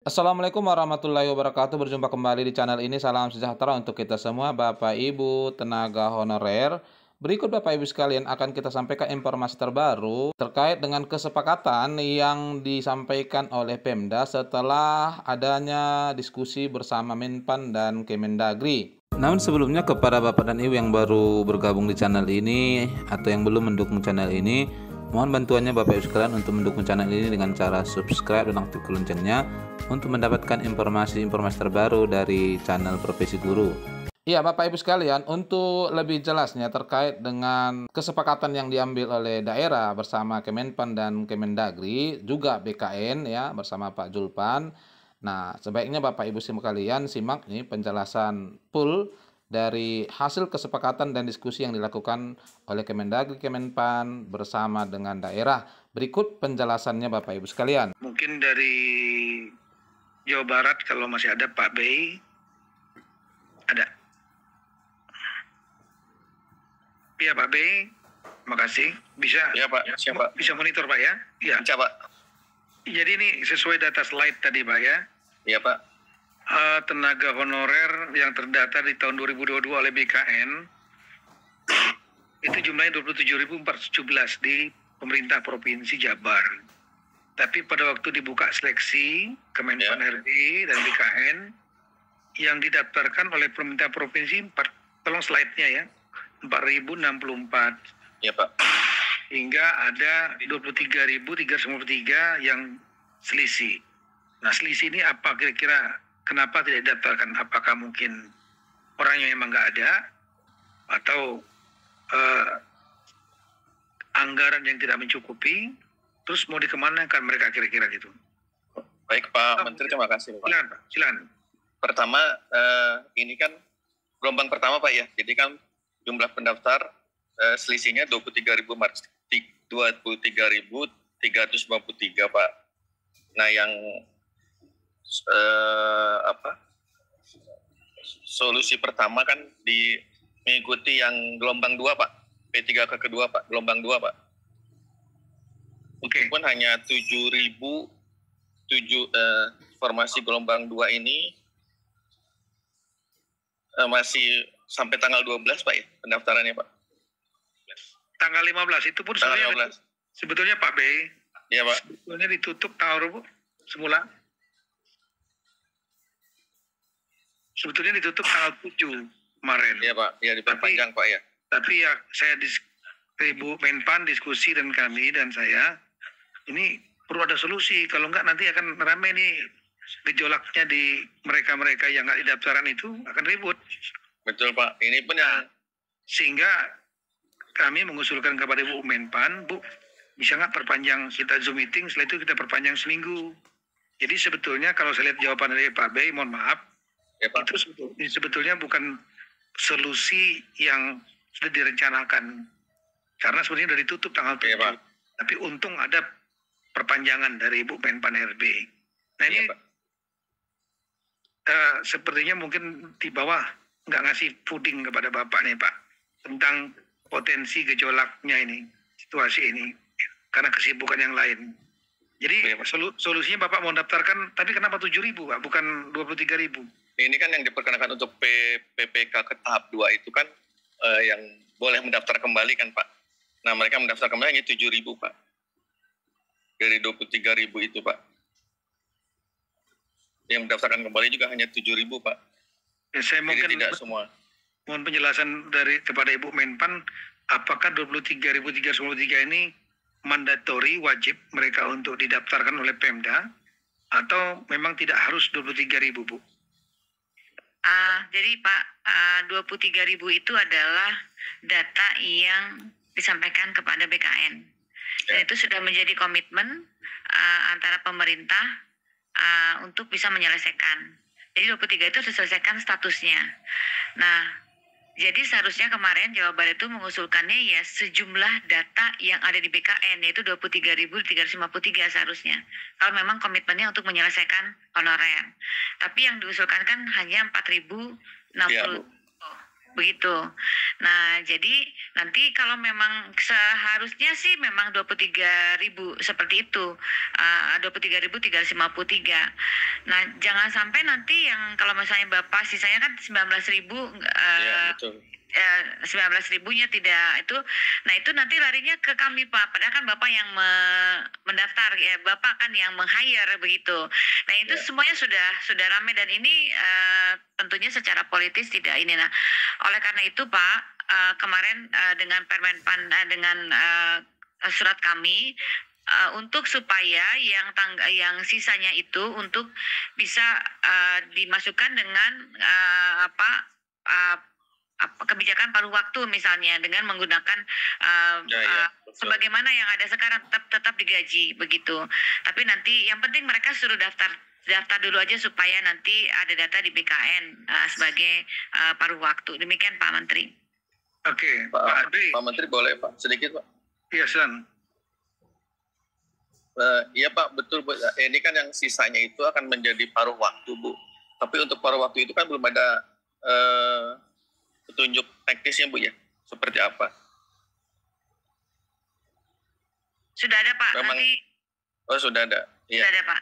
Assalamualaikum warahmatullahi wabarakatuh. Berjumpa kembali di channel ini. Salam sejahtera untuk kita semua, Bapak Ibu tenaga honorer. Berikut Bapak Ibu sekalian akan kita sampaikan informasi terbaru terkait dengan kesepakatan yang disampaikan oleh Pemda setelah adanya diskusi bersama Menpan dan Kemendagri. Namun sebelumnya kepada Bapak dan Ibu yang baru bergabung di channel ini atau yang belum mendukung channel ini, mohon bantuannya Bapak Ibu sekalian untuk mendukung channel ini dengan cara subscribe dan aktifkan loncengnya untuk mendapatkan informasi-informasi terbaru dari channel Profesi Guru. Iya Bapak Ibu sekalian, untuk lebih jelasnya terkait dengan kesepakatan yang diambil oleh daerah bersama Kemenpan dan Kemendagri, juga BKN ya bersama Pak Julpan. Nah, sebaiknya Bapak Ibu sekalian simak nih penjelasan full dari hasil kesepakatan dan diskusi yang dilakukan oleh Kemendagri, Kemenpan bersama dengan daerah. Berikut penjelasannya Bapak Ibu sekalian. Mungkin dari Jawa Barat kalau masih ada Pak Bey, ada. Iya Pak Bey, makasih. Bisa? Ya Pak, siapa? Bisa monitor Pak ya? Iya. Bisa Pak. Jadi ini sesuai data slide tadi Pak ya. Iya Pak. Tenaga honorer yang terdata di tahun 2022 oleh BKN itu jumlahnya 27.417 di pemerintah Provinsi Jabar. Tapi pada waktu dibuka seleksi Kemenpan RB dan BKN yang didaftarkan oleh pemerintah provinsi, tolong slide-nya ya, 4.064. Iya Pak. Hingga ada 23.353 yang selisih. Nah selisih ini apa kira-kira kenapa tidak didaftarkan? Apakah mungkin orangnya memang nggak ada atau anggaran yang tidak mencukupi? Terus mau dikemanakan mereka kira-kira gitu? Baik Pak Menteri, terima kasih Pak. Silakan Pak, silakan. Pertama, ini kan gelombang pertama Pak ya. Jadi kan jumlah pendaftar selisihnya 23.353 Pak. Nah yang solusi pertama kan mengikuti yang gelombang 2 Pak. P3K kedua Pak, gelombang 2 Pak. Meskipun hanya 7.000 formasi gelombang 2 ini masih sampai tanggal 12 Pak ya pendaftarannya Pak. Tanggal 15 itu pun sebetulnya Pak B. Iya Pak. Sebetulnya ditutup tanggal semula. Sebetulnya ditutup tanggal 7 kemarin. Iya Pak, ya diperpanjang Pak ya. Tapi ya saya Ibu Menpan diskusi dan kami dan saya ini perlu ada solusi. Kalau enggak nanti akan ramai nih gejolaknya di mereka-mereka yang nggak didaftaran itu akan ribut. Betul Pak. Ini pun yang sehingga kami mengusulkan kepada Ibu Menpan, Bu, bisa nggak perpanjang kita Zoom meeting, setelah itu kita perpanjang seminggu. Jadi sebetulnya kalau saya lihat jawaban dari Pak Bey, mohon maaf, ya, Pak. Itu sebetulnya bukan solusi yang sudah direncanakan. Karena sebenarnya sudah ditutup tanggal 7. Ya, tapi untung ada perpanjangan dari Ibu Menpan RB. Nah ini ya, sepertinya mungkin di bawah nggak ngasih puding kepada Bapak nih Pak. Tentang potensi gejolaknya ini, situasi ini. Karena kesibukan yang lain. Jadi ya, solusinya Bapak mau daftarkan, tapi kenapa 7.000 Pak, bukan 23.000? Ini kan yang diperkenakan untuk PPK ke tahap 2 itu kan yang boleh mendaftar kembali kan Pak. Nah mereka mendaftar kembali hanya 7.000 Pak. Dari 23.000 itu Pak. Yang mendaftarkan kembali juga hanya 7.000 Pak. Ya, saya mungkin tidak semua. Mohon penjelasan kepada Ibu Menpan, apakah 23.353 ini mandatori wajib mereka untuk didaftarkan oleh Pemda atau memang tidak harus 23.000 Bu? Jadi Pak, 23.000 itu adalah data yang disampaikan kepada BKN. Dan itu sudah menjadi komitmen antara pemerintah untuk bisa menyelesaikan. Jadi 23 itu diselesaikan statusnya. Nah, jadi seharusnya kemarin Jawa Barat itu mengusulkannya ya sejumlah data yang ada di BKN, yaitu 23.353 seharusnya. Kalau memang komitmennya untuk menyelesaikan honorer. Tapi yang diusulkan kan hanya 4.060. Ya, begitu. Nah, jadi nanti kalau memang seharusnya sih memang 23.000 seperti itu, 23.353. Nah, jangan sampai nanti yang kalau misalnya Bapak sisanya kan 19.000, Iya, betul. 19.000-nya tidak itu. Nah, itu nanti larinya ke kami, Pak. Padahal kan Bapak yang mendaftar ya, Bapak kan yang meng-hire begitu. Nah, itu Ya. semuanya sudah ramai dan ini tentunya secara politis tidak ini. Nah, oleh karena itu, Pak, kemarin dengan Permenpan dengan surat kami untuk supaya yang sisanya itu untuk bisa dimasukkan dengan kebijakan paruh waktu misalnya dengan menggunakan Betul. sebagaimana yang ada sekarang tetap digaji begitu. Tapi nanti yang penting mereka suruh daftar dulu aja supaya nanti ada data di BKN sebagai paruh waktu. Demikian Pak Menteri. Oke, Pak Dwi. Pak Menteri boleh Pak, sedikit Pak. Iya, San. Iya Pak, betul Bu. Ini kan yang sisanya itu akan menjadi paruh waktu Bu. Tapi untuk paruh waktu itu kan belum ada petunjuk teknisnya Bu ya, seperti apa? Sudah ada Pak, Memang, nanti sudah ada. Iya. sudah ada Pak.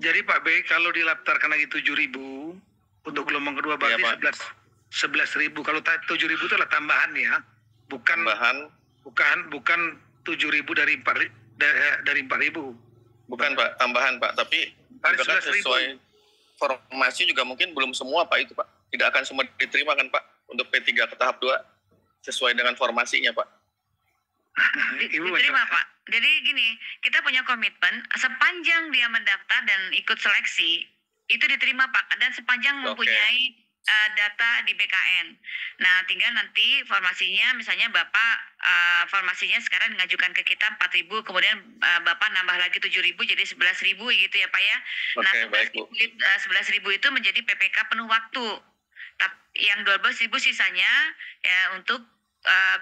Jadi Pak B, kalau dilaftarkan lagi 7.000 untuk gelombang kedua berarti Iya, Pak. 11.000. Kalau 7.000 itu adalah tambahan ya, bukan Tambahan, bukan 7.000 dari 4.000. bukan Pak, tambahan Pak. Tapi Dari juga kan 11.000. sesuai formasi juga mungkin belum semua Pak itu Pak. Tidak akan semua diterima kan Pak untuk P3 ke tahap 2 sesuai dengan formasinya Pak. Ibu Diterima baca. Pak. Jadi gini, kita punya komitmen sepanjang dia mendaftar dan ikut seleksi itu diterima Pak, dan sepanjang Oke. mempunyai data di BKN. Nah, tinggal nanti formasinya, misalnya Bapak formasinya sekarang mengajukan ke kita 4.000, kemudian Bapak nambah lagi 7.000 jadi 11.000 gitu ya Pak ya. Nah, Oke, baik, Bu. 11.000 itu menjadi PPK penuh waktu. Yang 12.000 sisanya ya untuk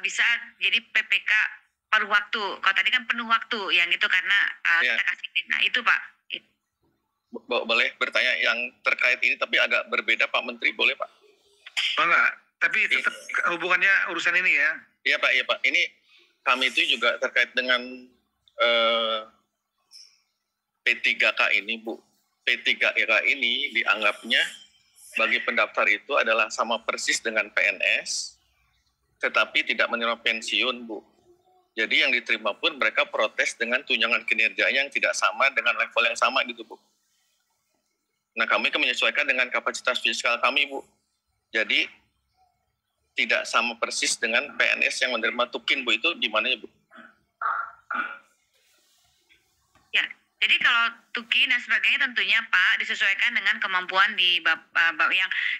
bisa jadi PPK paruh waktu. Kalau tadi kan penuh waktu, yang itu karena Iya. kita kasih. Nah, itu Pak. Boleh bertanya yang terkait ini tapi agak berbeda Pak Menteri, boleh Pak? Enggak, tapi tetap hubungannya urusan ini ya. Iya Pak, iya Pak. Ini kami itu juga terkait dengan P3K ini Bu. P3K ini dianggapnya bagi pendaftar itu adalah sama persis dengan PNS, tetapi tidak menerima pensiun Bu. Jadi yang diterima pun mereka protes dengan tunjangan kinerjanya yang tidak sama dengan level yang sama gitu Bu. Nah kami kan menyesuaikan dengan kapasitas fiskal kami Bu. Jadi tidak sama persis dengan PNS yang menerima tukin Bu, itu di mana ya Bu? Ya, jadi kalau tukin dan sebagainya tentunya Pak disesuaikan dengan kemampuan di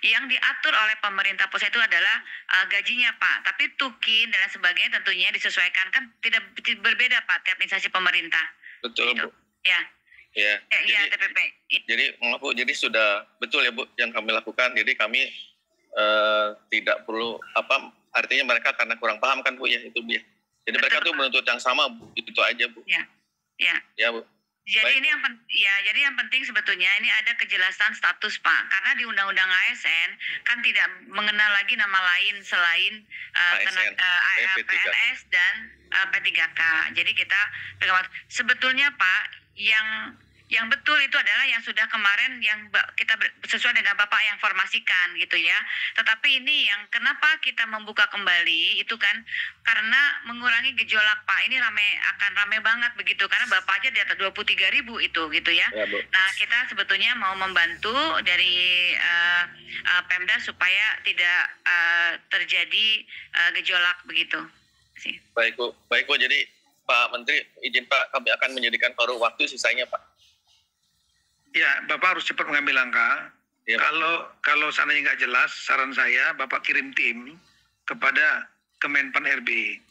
yang diatur oleh pemerintah pusat itu adalah gajinya Pak. Tapi tukin dan sebagainya tentunya disesuaikan, kan tidak berbeda Pak tiap instansi pemerintah. Betul Gitu. Bu. Ya. Ya. Ya, TPP. Jadi maaf Bu, jadi sudah betul ya Bu yang kami lakukan. Jadi kami tidak perlu artinya mereka karena kurang paham kan Bu ya itu Bu ya. Jadi Betul, mereka tuh Pak. menuntut yang sama Bu, itu aja Bu. Ya. Ya. Ya Bu. Jadi Baik, ini jadi yang penting sebetulnya ini ada kejelasan status Pak, karena di Undang-Undang ASN kan tidak mengenal lagi nama lain selain ASN, PNS dan P3K. Jadi kita sebetulnya Pak yang betul itu adalah yang sudah kemarin yang kita sesuai dengan Bapak yang formasikan gitu ya. Tetapi ini yang kenapa kita membuka kembali itu kan karena mengurangi gejolak Pak. Ini akan rame banget begitu karena Bapak aja di atas 23.000 itu gitu ya. Ya, Bu. Nah, kita sebetulnya mau membantu dari Pemda supaya tidak terjadi gejolak begitu. Baik Bu. Baik Bu, jadi Pak Menteri izin Pak, kami akan menjadikan paruh waktu sisanya Pak. Ya, Bapak harus cepat mengambil langkah. Ya, Pak. Kalau seandainya nggak jelas, saran saya Bapak kirim tim kepada Kemenpan RB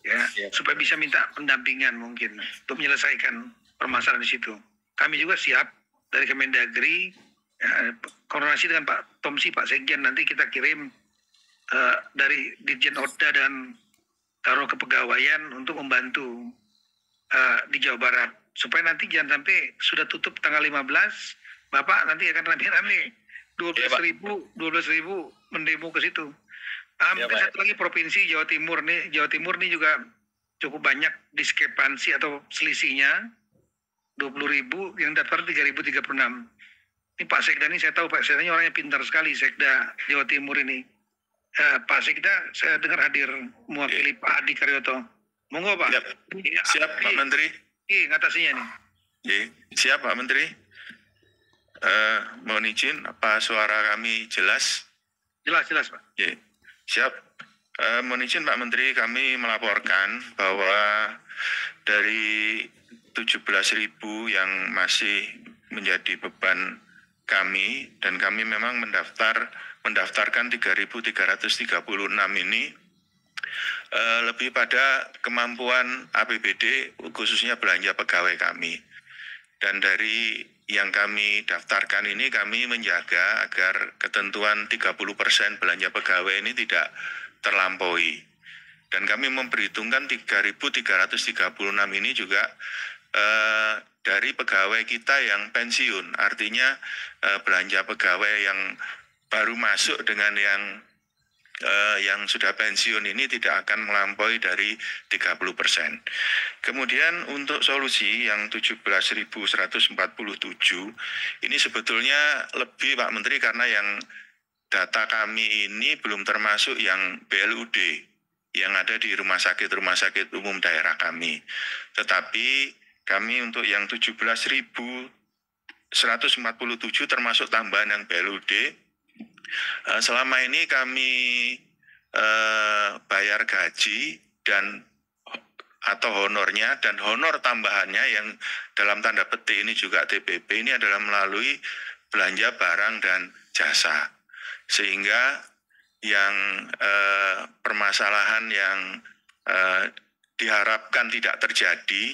ya, Ya. supaya bisa minta pendampingan mungkin untuk menyelesaikan permasalahan di situ. Kami juga siap dari Kemendagri koordinasi dengan Pak Tomsi, Pak Sekjen, nanti kita kirim dari Dirjen Oda dan Karo Kepegawaian untuk membantu di Jawa Barat supaya nanti jangan sampai sudah tutup tanggal 15 Bapak nanti akan rame-rame 12.000 mendemo ke situ. Mungkin Pak. satu lagi provinsi Jawa Timur nih juga cukup banyak diskrepansi atau selisihnya. 20.000 yang daftar 3.036. Ini Pak Sekda ini saya tahu Pak Sekda ini orangnya pintar sekali, Sekda Jawa Timur ini. Pak Sekda saya dengar hadir mewakili Pak Adi Karyoto. Monggo Pak. Siap Pak Menteri. Ngatasinya nih. Siap Pak Menteri. Mohon izin, apa suara kami jelas? Jelas Pak. Siap. Mohon izin Pak Menteri, kami melaporkan bahwa dari 17.000 yang masih menjadi beban kami, dan kami memang mendaftarkan 3.336 ini lebih pada kemampuan APBD khususnya belanja pegawai kami. Dan dari yang kami daftarkan ini kami menjaga agar ketentuan 30% belanja pegawai ini tidak terlampaui. Dan kami memperhitungkan 3.336 ini juga dari pegawai kita yang pensiun. Artinya belanja pegawai yang baru masuk dengan yang sudah pensiun ini tidak akan melampaui dari 30%. Kemudian untuk solusi yang 17.147 ini sebetulnya lebih Pak Menteri, karena yang data kami ini belum termasuk yang BLUD yang ada di rumah sakit umum daerah kami. Tetapi kami untuk yang 17.147 termasuk tambahan yang BLUD. Selama ini kami bayar gaji dan atau honornya, dan honor tambahannya yang dalam tanda petik ini juga TPP ini adalah melalui belanja barang dan jasa. Sehingga yang permasalahan yang diharapkan tidak terjadi,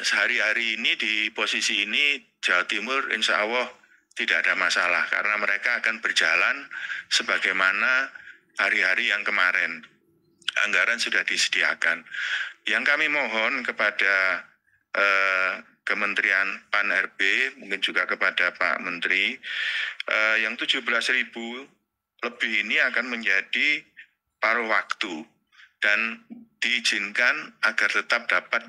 sehari-hari ini di posisi ini Jawa Timur insya Allah tidak ada masalah, karena mereka akan berjalan sebagaimana hari-hari yang kemarin. Anggaran sudah disediakan. Yang kami mohon kepada Kementerian Pan-RB, mungkin juga kepada Pak Menteri, yang 17.000 lebih ini akan menjadi paruh waktu dan diizinkan agar tetap dapat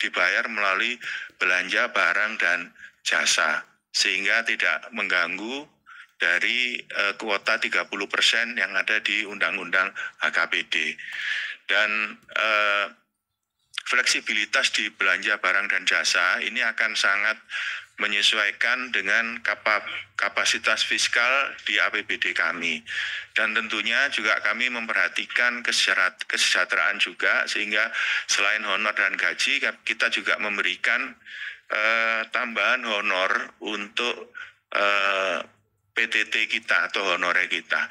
dibayar melalui belanja barang dan jasa, sehingga tidak mengganggu dari kuota 30% yang ada di Undang-Undang HKBD. Dan fleksibilitas di belanja barang dan jasa ini akan sangat menyesuaikan dengan kapasitas fiskal di APBD kami. Dan tentunya juga kami memperhatikan kesejahteraan juga, sehingga selain honor dan gaji, kita juga memberikan tambahan honor untuk PTT kita atau honorer kita.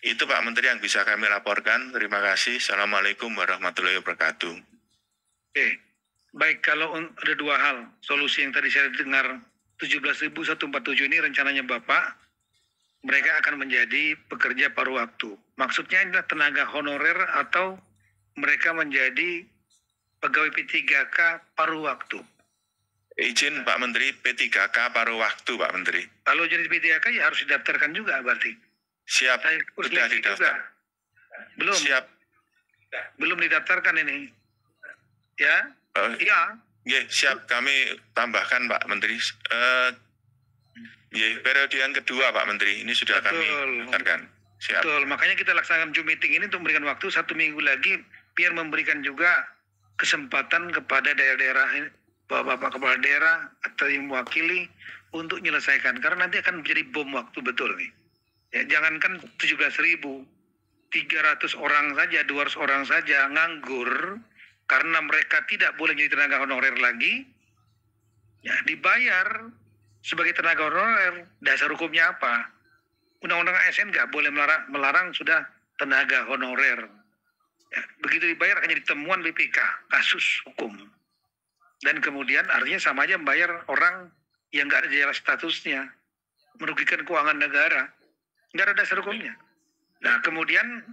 Itu Pak Menteri yang bisa kami laporkan. Terima kasih. Assalamualaikum warahmatullahi wabarakatuh. Oke, baik, kalau ada dua hal solusi yang tadi saya dengar 17.147 ini rencananya Bapak, mereka akan menjadi pekerja paruh waktu. Maksudnya adalah tenaga honorer atau mereka menjadi pegawai P3K paruh waktu. Izin Pak Menteri, P3K paruh waktu Pak Menteri. Kalau jadi P3K ya harus didaftarkan juga berarti. Siap, sudah didaftar. Belum. Siap. Belum didaftarkan ini. Ya? Iya. Ya, siap, kami tambahkan Pak Menteri. Periode yang kedua Pak Menteri, ini sudah kami daftarkan. Siap. Betul, makanya kita laksanakan Zoom meeting ini untuk memberikan waktu 1 minggu lagi, biar memberikan juga kesempatan kepada daerah-daerah, Bapak kepala daerah atau yang mewakili untuk menyelesaikan. Karena nanti akan menjadi bom waktu betul nih. Ya, jangankan 17.000, 300 orang saja, 200 orang saja nganggur, karena mereka tidak boleh jadi tenaga honorer lagi, ya dibayar sebagai tenaga honorer. Dasar hukumnya apa? Undang-undang ASN nggak boleh melarang sudah tenaga honorer. Ya, begitu dibayar akan jadi temuan BPK, kasus hukum. Dan kemudian artinya sama aja membayar orang yang nggak ada jelas statusnya, merugikan keuangan negara. Nggak ada dasar hukumnya. Nah kemudian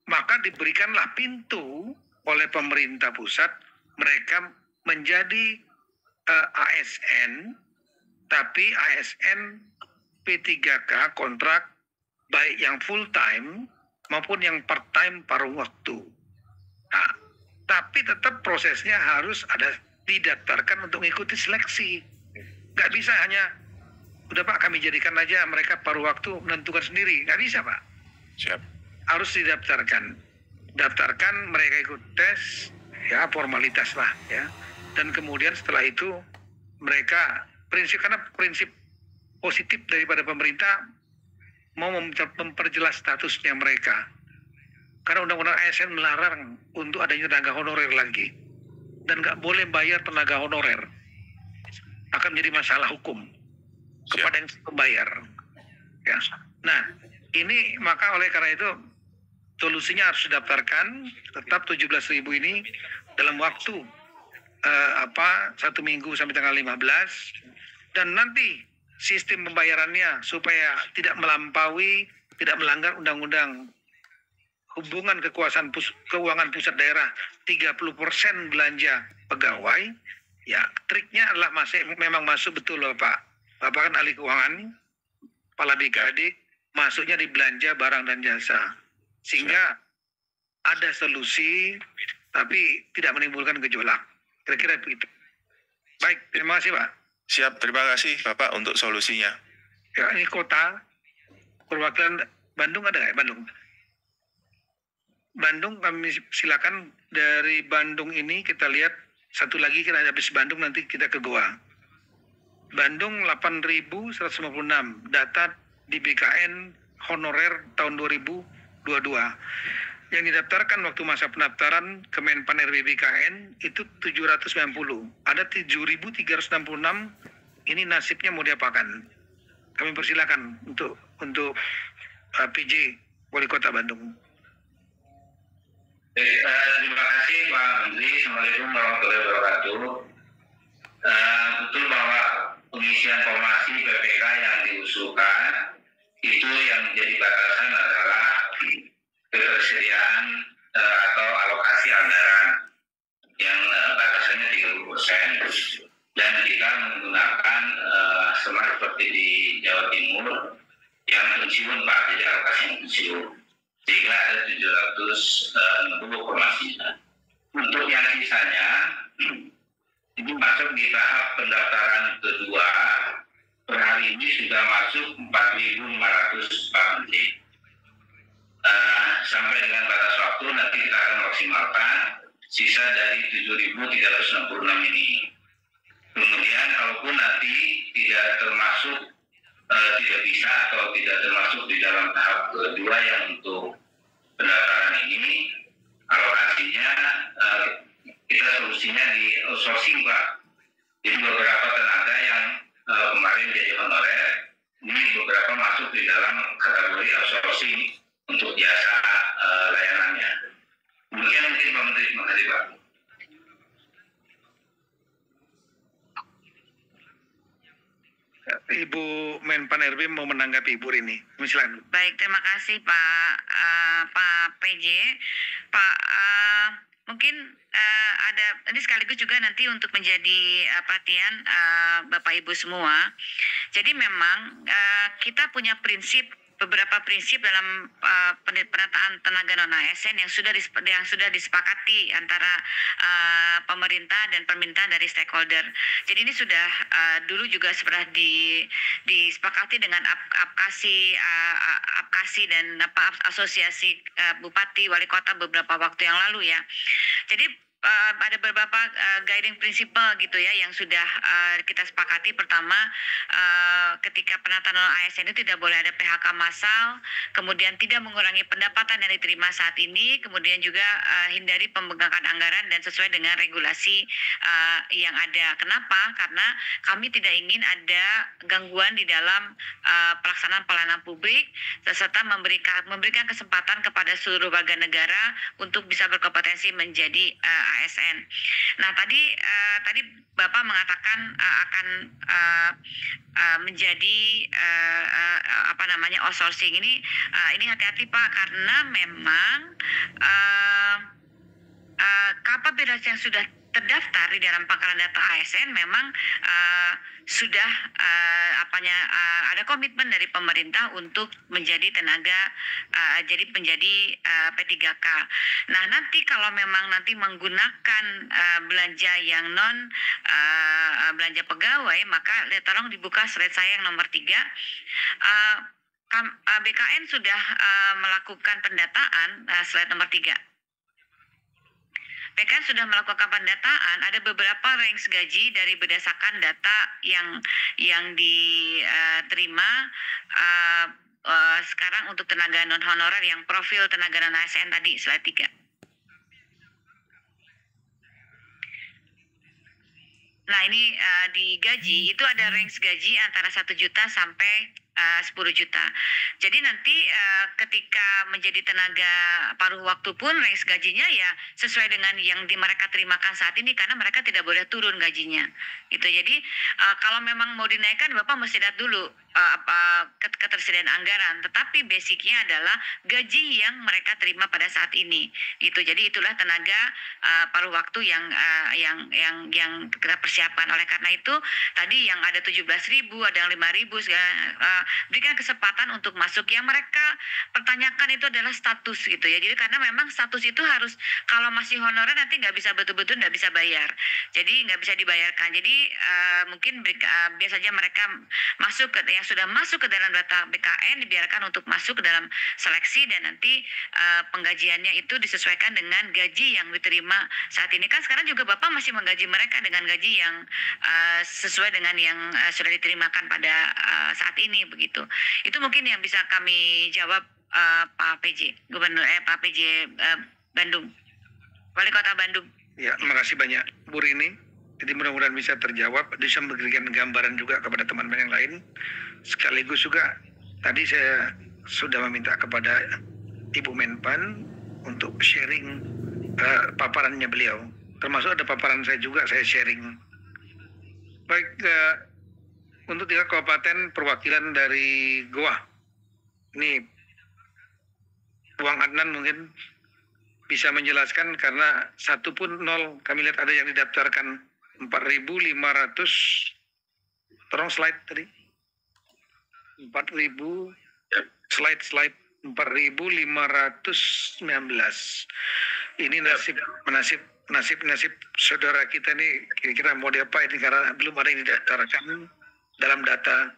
maka diberikanlah pintu oleh pemerintah pusat, mereka menjadi ASN tapi ASN P3K kontrak baik yang full time maupun yang part time paruh waktu. Nah, tapi tetap prosesnya harus ada didaftarkan untuk mengikuti seleksi. Nggak bisa hanya, udah Pak kami jadikan aja mereka paruh waktu menentukan sendiri. Nggak bisa Pak. Siap. Harus didaftarkan. Daftarkan, mereka ikut tes, ya formalitas lah ya. Dan kemudian setelah itu mereka karena prinsip positif daripada pemerintah mau memperjelas statusnya mereka. Karena undang-undang ASN melarang untuk adanya tenaga honorer lagi. Dan nggak boleh bayar tenaga honorer. Akan menjadi masalah hukum kepada yang pembayar. Ya. Nah, ini maka oleh karena itu solusinya harus didaftarkan tetap 17.000 ini dalam waktu 1 minggu sampai tanggal 15, dan nanti sistem pembayarannya supaya tidak melampaui, tidak melanggar undang-undang hubungan keuangan pusat daerah 30% belanja pegawai. Ya, triknya adalah memang masuk betul loh Pak. Bapak kan ahli keuangan, kepala BKD, masuknya di belanja barang dan jasa. Sehingga ada solusi, tapi tidak menimbulkan gejolak. Kira-kira begitu. Baik, terima kasih Pak. Siap, terima kasih Bapak untuk solusinya. Ya, ini kota, perwakilan Bandung ada nggak ya? Bandung kami silakan. Dari Bandung ini kita lihat, satu lagi kita habis Bandung nanti kita ke Goa. Bandung 8.156 data di BKN honorer tahun 2022. Yang didaftarkan waktu masa pendaftaran Kemenpan RB BKN itu 790. Ada 7.366 ini nasibnya mau diapakan? Kami persilakan untuk PJ Wali Kota Bandung. Terima kasih Pak Menteri. Assalamualaikum warahmatullahi wabarakatuh. Betul bahwa pengisian formasi PPK yang diusulkan itu yang menjadi batasan adalah ketersediaan atau alokasi anggaran yang batasannya 30%. Dan kita menggunakan sama seperti di Jawa Timur yang pensiun Pak, jadi alokasi yang pensiun. Sehingga ada 760 formasinya. Untuk yang sisanya, ini masuk di tahap pendaftaran kedua. Per hari ini sudah masuk 4.500 Pak Menteri. Sampai dengan batas waktu nanti kita akan maksimalkan sisa dari 7.366 ini. Kemudian kalaupun nanti tidak termasuk tidak bisa atau tidak termasuk di dalam tahap kedua yang untuk pendaftaran ini, alokasinya kita solusinya di outsourcing Pak. Jadi beberapa tenaga yang kemarin jadi honorer, ini beberapa masuk di dalam kategori outsourcing untuk jasa layanannya. Demikian mungkin Pak Menteri. Terima kasih Pak. Ibu Menpan RB mau menanggapi Ibu Rini. Silakan. Baik, terima kasih Pak PJ. Pak, mungkin ada ini sekaligus juga nanti untuk menjadi perhatian Bapak Ibu semua. Jadi memang kita punya beberapa prinsip dalam penataan tenaga non ASN yang sudah disepakati antara pemerintah dan permintaan dari stakeholder. Jadi ini sudah dulu juga sudah disepakati dengan APKASI dan asosiasi bupati wali kota beberapa waktu yang lalu ya. Jadi ada beberapa guiding principle gitu ya yang sudah kita sepakati. Pertama, ketika penataan non ASN itu tidak boleh ada PHK massal, kemudian tidak mengurangi pendapatan yang diterima saat ini, kemudian juga hindari pembengkakan anggaran dan sesuai dengan regulasi yang ada. Kenapa? Karena kami tidak ingin ada gangguan di dalam pelaksanaan pelayanan publik, serta memberikan kesempatan kepada seluruh warga negara untuk bisa berkompetensi menjadi ASN. Nah, tadi Bapak mengatakan akan menjadi outsourcing ini hati-hati Pak, karena memang kapabilitas yang sudah terdaftar di dalam pangkalan data ASN memang sudah ada komitmen dari pemerintah untuk menjadi menjadi P3K. Nah, nanti kalau memang nanti menggunakan belanja yang non belanja pegawai, maka tolong dibuka slide saya yang nomor 3. BKN sudah melakukan pendataan, slide nomor 3. BKN sudah melakukan pendataan, ada beberapa range gaji dari berdasarkan data yang diterima sekarang untuk tenaga non honorer yang profil tenaga non ASN tadi, slide 3. Nah, ini di gaji itu ada range gaji antara 1 juta sampai 10 juta. Jadi nanti ketika menjadi tenaga paruh waktu pun range gajinya ya sesuai dengan yang mereka terimakan saat ini, karena mereka tidak boleh turun gajinya. Gitu. Jadi kalau memang mau dinaikkan, Bapak mesti lihat dulu ketersediaan anggaran. Tetapi basicnya adalah gaji yang mereka terima pada saat ini. Gitu. Jadi itulah tenaga paruh waktu yang kita persiapkan. Oleh karena itu tadi yang ada 17.000, ada yang 5.000 berikan kesempatan untuk masuk. Yang mereka pertanyakan itu adalah status gitu ya. Jadi karena memang status itu harus, kalau masih honorer nanti nggak bisa betul-betul nggak bisa bayar. Jadi nggak bisa dibayarkan. Jadi mungkin biasa saja mereka masuk yang sudah masuk ke dalam data BKN dibiarkan untuk masuk ke dalam seleksi, dan nanti penggajiannya itu disesuaikan dengan gaji yang diterima saat ini. Kan sekarang juga Bapak masih menggaji mereka dengan gaji yang sesuai dengan yang sudah diterimakan pada saat ini. Begitu. Itu mungkin yang bisa kami jawab Pak PJ Gubernur Pak PJ Bandung, Wali Kota Bandung. Ya, terima kasih banyak Bu Rini. Jadi mudah-mudahan bisa terjawab, bisa memberikan gambaran juga kepada teman-teman yang lain. Sekaligus juga tadi saya sudah meminta kepada Ibu Menpan untuk sharing paparannya beliau. Termasuk ada paparan saya juga, saya sharing. Baik, untuk 3 kabupaten perwakilan dari Goa. Ini Bang Adnan mungkin bisa menjelaskan, karena 1 pun 0. Kami lihat ada yang didaftarkan 4.500. Tolong slide tadi. 4.000 slide 4.519. Ini nasib saudara kita nih, kira-kira mau diapain, karena belum ada yang didaftarkan dalam data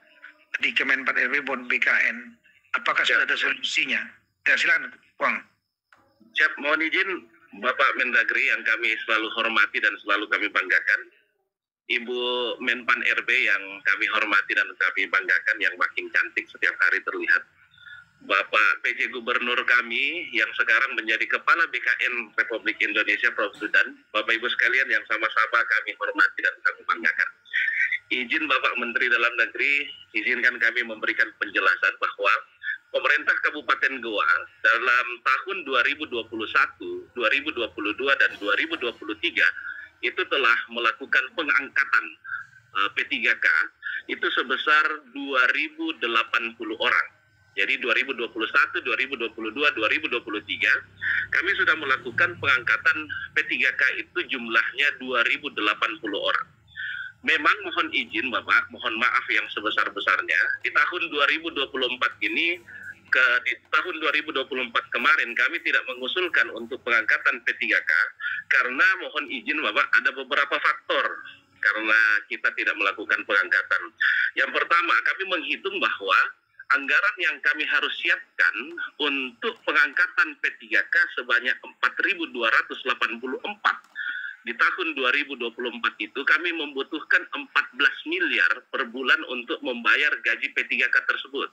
di Kemenpan RB maupun BKN. Apakah sudah ada solusinya? Ya, silakan, Bang. Siap, mohon izin Bapak Mendagri yang kami selalu hormati dan selalu kami banggakan, Ibu Menpan RB yang kami hormati dan kami banggakan, yang makin cantik setiap hari terlihat, Bapak PJ Gubernur kami yang sekarang menjadi Kepala BKN Republik Indonesia, Prof. Sudan, Bapak Ibu sekalian yang sama-sama kami hormati dan kami banggakan. Izin Bapak Menteri Dalam Negeri, izinkan kami memberikan penjelasan bahwa pemerintah Kabupaten Goa dalam tahun 2021, 2022, dan 2023 itu telah melakukan pengangkatan P3K itu sebesar 2.080 orang. Jadi 2021, 2022, 2023 kami sudah melakukan pengangkatan P3K itu jumlahnya 2.080 orang. Memang mohon izin Bapak, mohon maaf yang sebesar-besarnya, di tahun 2024 ini, di tahun 2024 kemarin kami tidak mengusulkan untuk pengangkatan P3K karena mohon izin Bapak ada beberapa faktor karena kita tidak melakukan pengangkatan. Yang pertama, kami menghitung bahwa anggaran yang kami harus siapkan untuk pengangkatan P3K sebanyak 4.284 di tahun 2024 itu kami membutuhkan 14 miliar per bulan untuk membayar gaji P3K tersebut.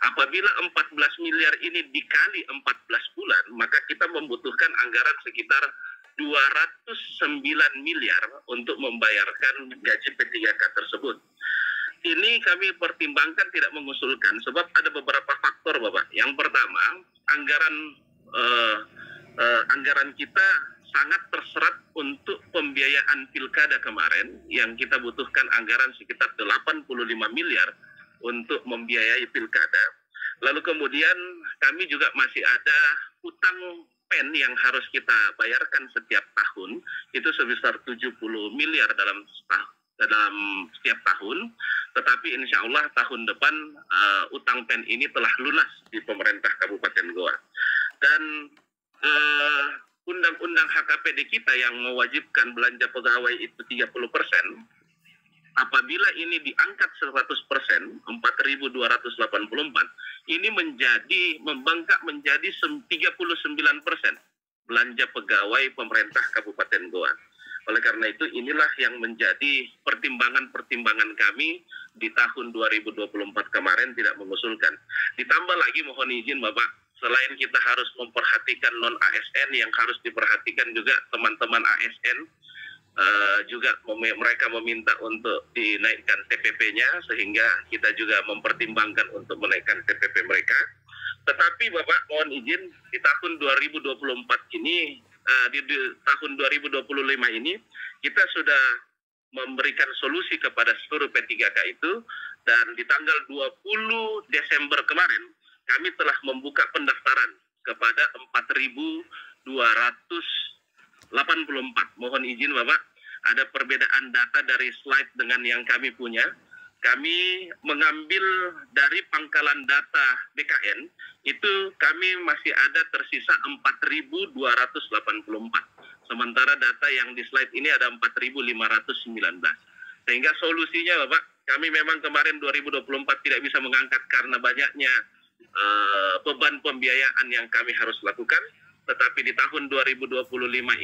Apabila 14 miliar ini dikali 14 bulan, maka kita membutuhkan anggaran sekitar 209 miliar untuk membayarkan gaji P3K tersebut. Ini kami pertimbangkan tidak mengusulkan sebab ada beberapa faktor Bapak. Yang pertama, anggaran kita sangat terserat untuk pembiayaan pilkada kemarin yang kita butuhkan anggaran sekitar 85 miliar untuk membiayai pilkada. Lalu kemudian kami juga masih ada utang PEN yang harus kita bayarkan setiap tahun itu sebesar 70 miliar dalam setiap tahun, tetapi insya Allah tahun depan utang PEN ini telah lunas di pemerintah Kabupaten Goa. Dan undang-undang HKPD kita yang mewajibkan belanja pegawai itu 30%, apabila ini diangkat 100%, 4.284, ini membengkak menjadi 39% belanja pegawai pemerintah Kabupaten Goa. Oleh karena itu, inilah yang menjadi pertimbangan-pertimbangan kami di tahun 2024 kemarin tidak mengusulkan. Ditambah lagi, mohon izin Bapak, selain kita harus memperhatikan non-ASN, yang harus diperhatikan juga teman-teman ASN, juga mereka meminta untuk dinaikkan TPP-nya, sehingga kita juga mempertimbangkan untuk menaikkan TPP mereka. Tetapi Bapak, mohon izin, di tahun 2024 ini, di tahun 2025 ini, kita sudah memberikan solusi kepada seluruh P3K itu, dan di tanggal 20 Desember kemarin, kami telah membuka pendaftaran kepada 4.284. Mohon izin Bapak, ada perbedaan data dari slide dengan yang kami punya. Kami mengambil dari pangkalan data BKN, itu kami masih ada tersisa 4.284. Sementara data yang di slide ini ada 4.519. Sehingga solusinya Bapak, kami memang kemarin 2024 tidak bisa mengangkat karena banyaknya beban pembiayaan yang kami harus lakukan. Tetapi di tahun 2025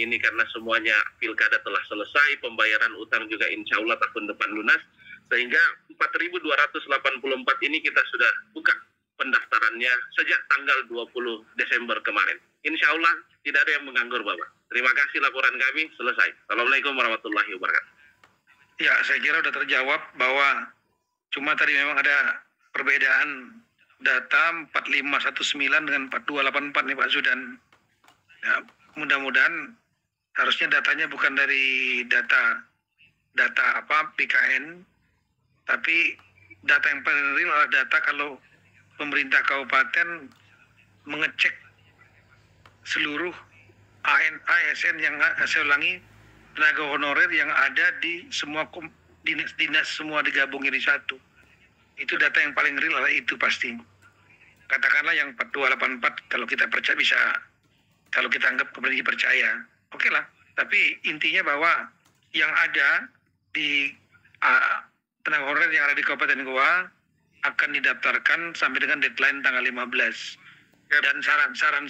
ini karena semuanya pilkada telah selesai, pembayaran utang juga insya Allah tahun depan lunas, sehingga 4.284 ini kita sudah buka pendaftarannya sejak tanggal 20 Desember kemarin. Insya Allah tidak ada yang menganggur Bapak. Terima kasih, laporan kami selesai. Assalamualaikum warahmatullahi wabarakatuh. Ya, saya kira sudah terjawab bahwa cuma tadi memang ada perbedaan data 4519 dengan 4284 nih Pak Zudan. Ya, mudah-mudahan harusnya datanya bukan dari data BKN, tapi data yang paling real adalah data kalau pemerintah kabupaten mengecek seluruh ASN yang saya ulangi, tenaga honorer yang ada di semua dinas semua digabungin di satu. Itu data yang paling real adalah itu pasti. Katakanlah yang 4284 kalau kita percaya bisa, kalau kita anggap kemudian dipercaya, oke lah. Tapi intinya bahwa yang ada di tenaga honorer yang ada di Kabupaten Goa akan didaftarkan sampai dengan deadline tanggal 15. Dan saran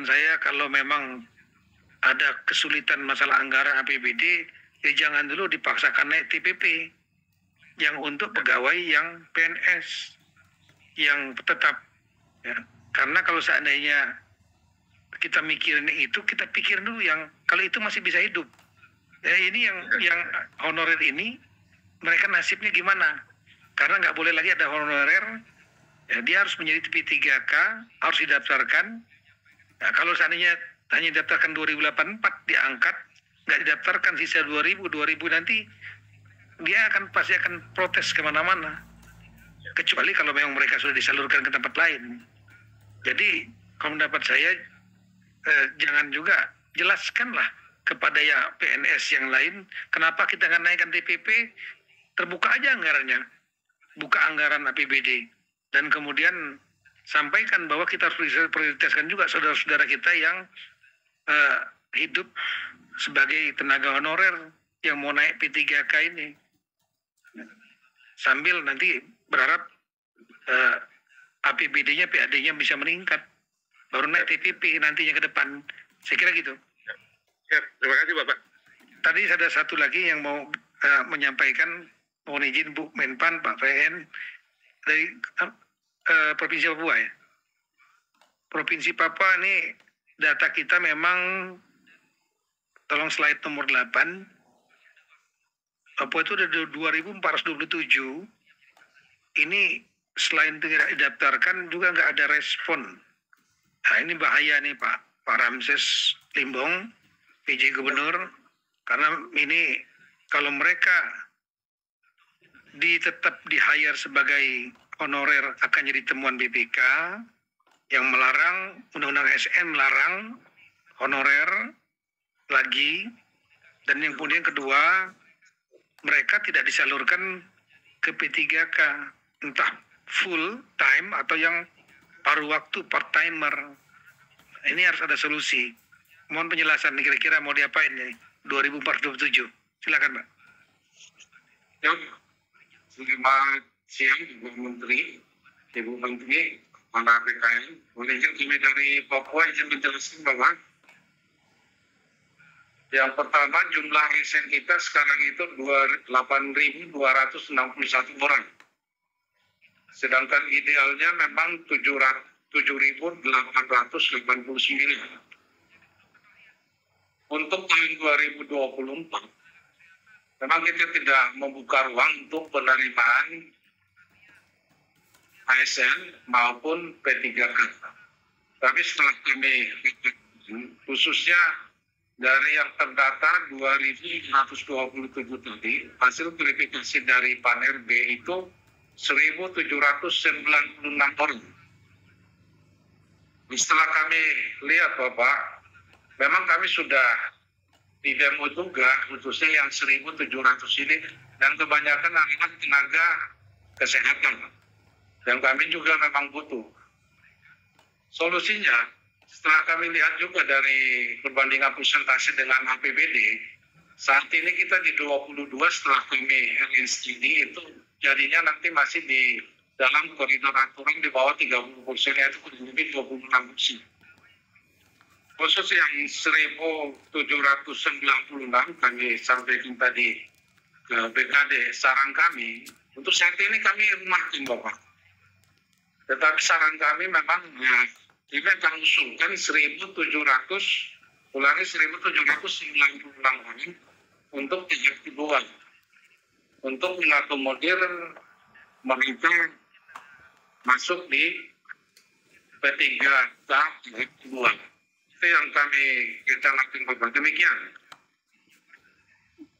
saya kalau memang ada kesulitan masalah anggaran APBD, ya jangan dulu dipaksakan naik TPP yang untuk pegawai yang PNS yang tetap, ya. Karena kalau seandainya kita mikirin itu, kita pikir dulu yang kalau itu masih bisa hidup. Ya, ini yang honorer ini mereka nasibnya gimana? Karena nggak boleh lagi ada honorer, ya, dia harus menjadi P3K, harus didaftarkan. Nah, kalau seandainya hanya didaftarkan 2084 diangkat, nggak didaftarkan sisa 2000 nanti dia pasti akan protes kemana-mana. Kecuali kalau memang mereka sudah disalurkan ke tempat lain. Jadi kalau mendapat saya, jangan juga jelaskanlah kepada ya PNS yang lain, kenapa kita nggak naikkan TPP, terbuka aja anggarannya, buka anggaran APBD, dan kemudian sampaikan bahwa kita harus prioritaskan juga saudara-saudara kita yang hidup sebagai tenaga honorer yang mau naik P3K ini, sambil nanti berharap APBD-nya, PAD-nya bisa meningkat, baru naik TPP nantinya ke depan. Saya kira gitu. Ya, terima kasih Bapak. Tadi ada satu lagi yang mau menyampaikan, mohon izin Bu Menpan, Pak VN, dari Provinsi Papua ya. Provinsi Papua ini data kita memang, tolong slide nomor 8, Papua itu ada 2.427, ini selain tidak didaftarkan juga nggak ada respon. Nah ini bahaya nih Pak Ramses Limbong, PJ Gubernur, karena ini kalau mereka tetap di hire sebagai honorer akan jadi temuan BPK, yang melarang, Undang-Undang ASN melarang honorer lagi, dan yang kemudian kedua, mereka tidak disalurkan ke P3K, entah full time atau yang paruh waktu, part-timer. Ini harus ada solusi. Mohon penjelasan nih, kira-kira mau diapain nih 2027. Silakan, Pak. Ya, selamat siang Ibu Menteri, Ibu Menteri, para BKN. Boleh izin kami dari Papua izin menjelaskan bahwa yang pertama jumlah ASN kita sekarang itu 8.261 orang. Sedangkan idealnya memang 7.889. Untuk tahun 2024, memang kita tidak membuka ruang untuk penerimaan ASN maupun P3K. Tapi setelah kami khususnya dari yang terdata 2.127 tadi, hasil verifikasi dari panel B itu 1.796 orang. Setelah kami lihat Bapak, memang kami sudah di demo juga, khususnya yang 1.700 ini, dan kebanyakan adalah tenaga kesehatan. Dan kami juga memang butuh. Solusinya, setelah kami lihat juga dari perbandingan persentase dengan APBD, saat ini kita di 22 setelah kami LNCD itu jadinya nanti masih di dalam koridor aturan di bawah 30%, yaitu kurang lebih 26%. Khusus yang 1.796 kami sampaikan tadi ke BKD, saran kami, untuk saat ini kami rumahkan Bapak. Tetapi saran kami memang kita akan usulkan 1.796 orang untuk tahap kedua, untuk mengakomodir mereka masuk di P3K tahap kedua. Itu yang kita lakukan Bapak. Demikian.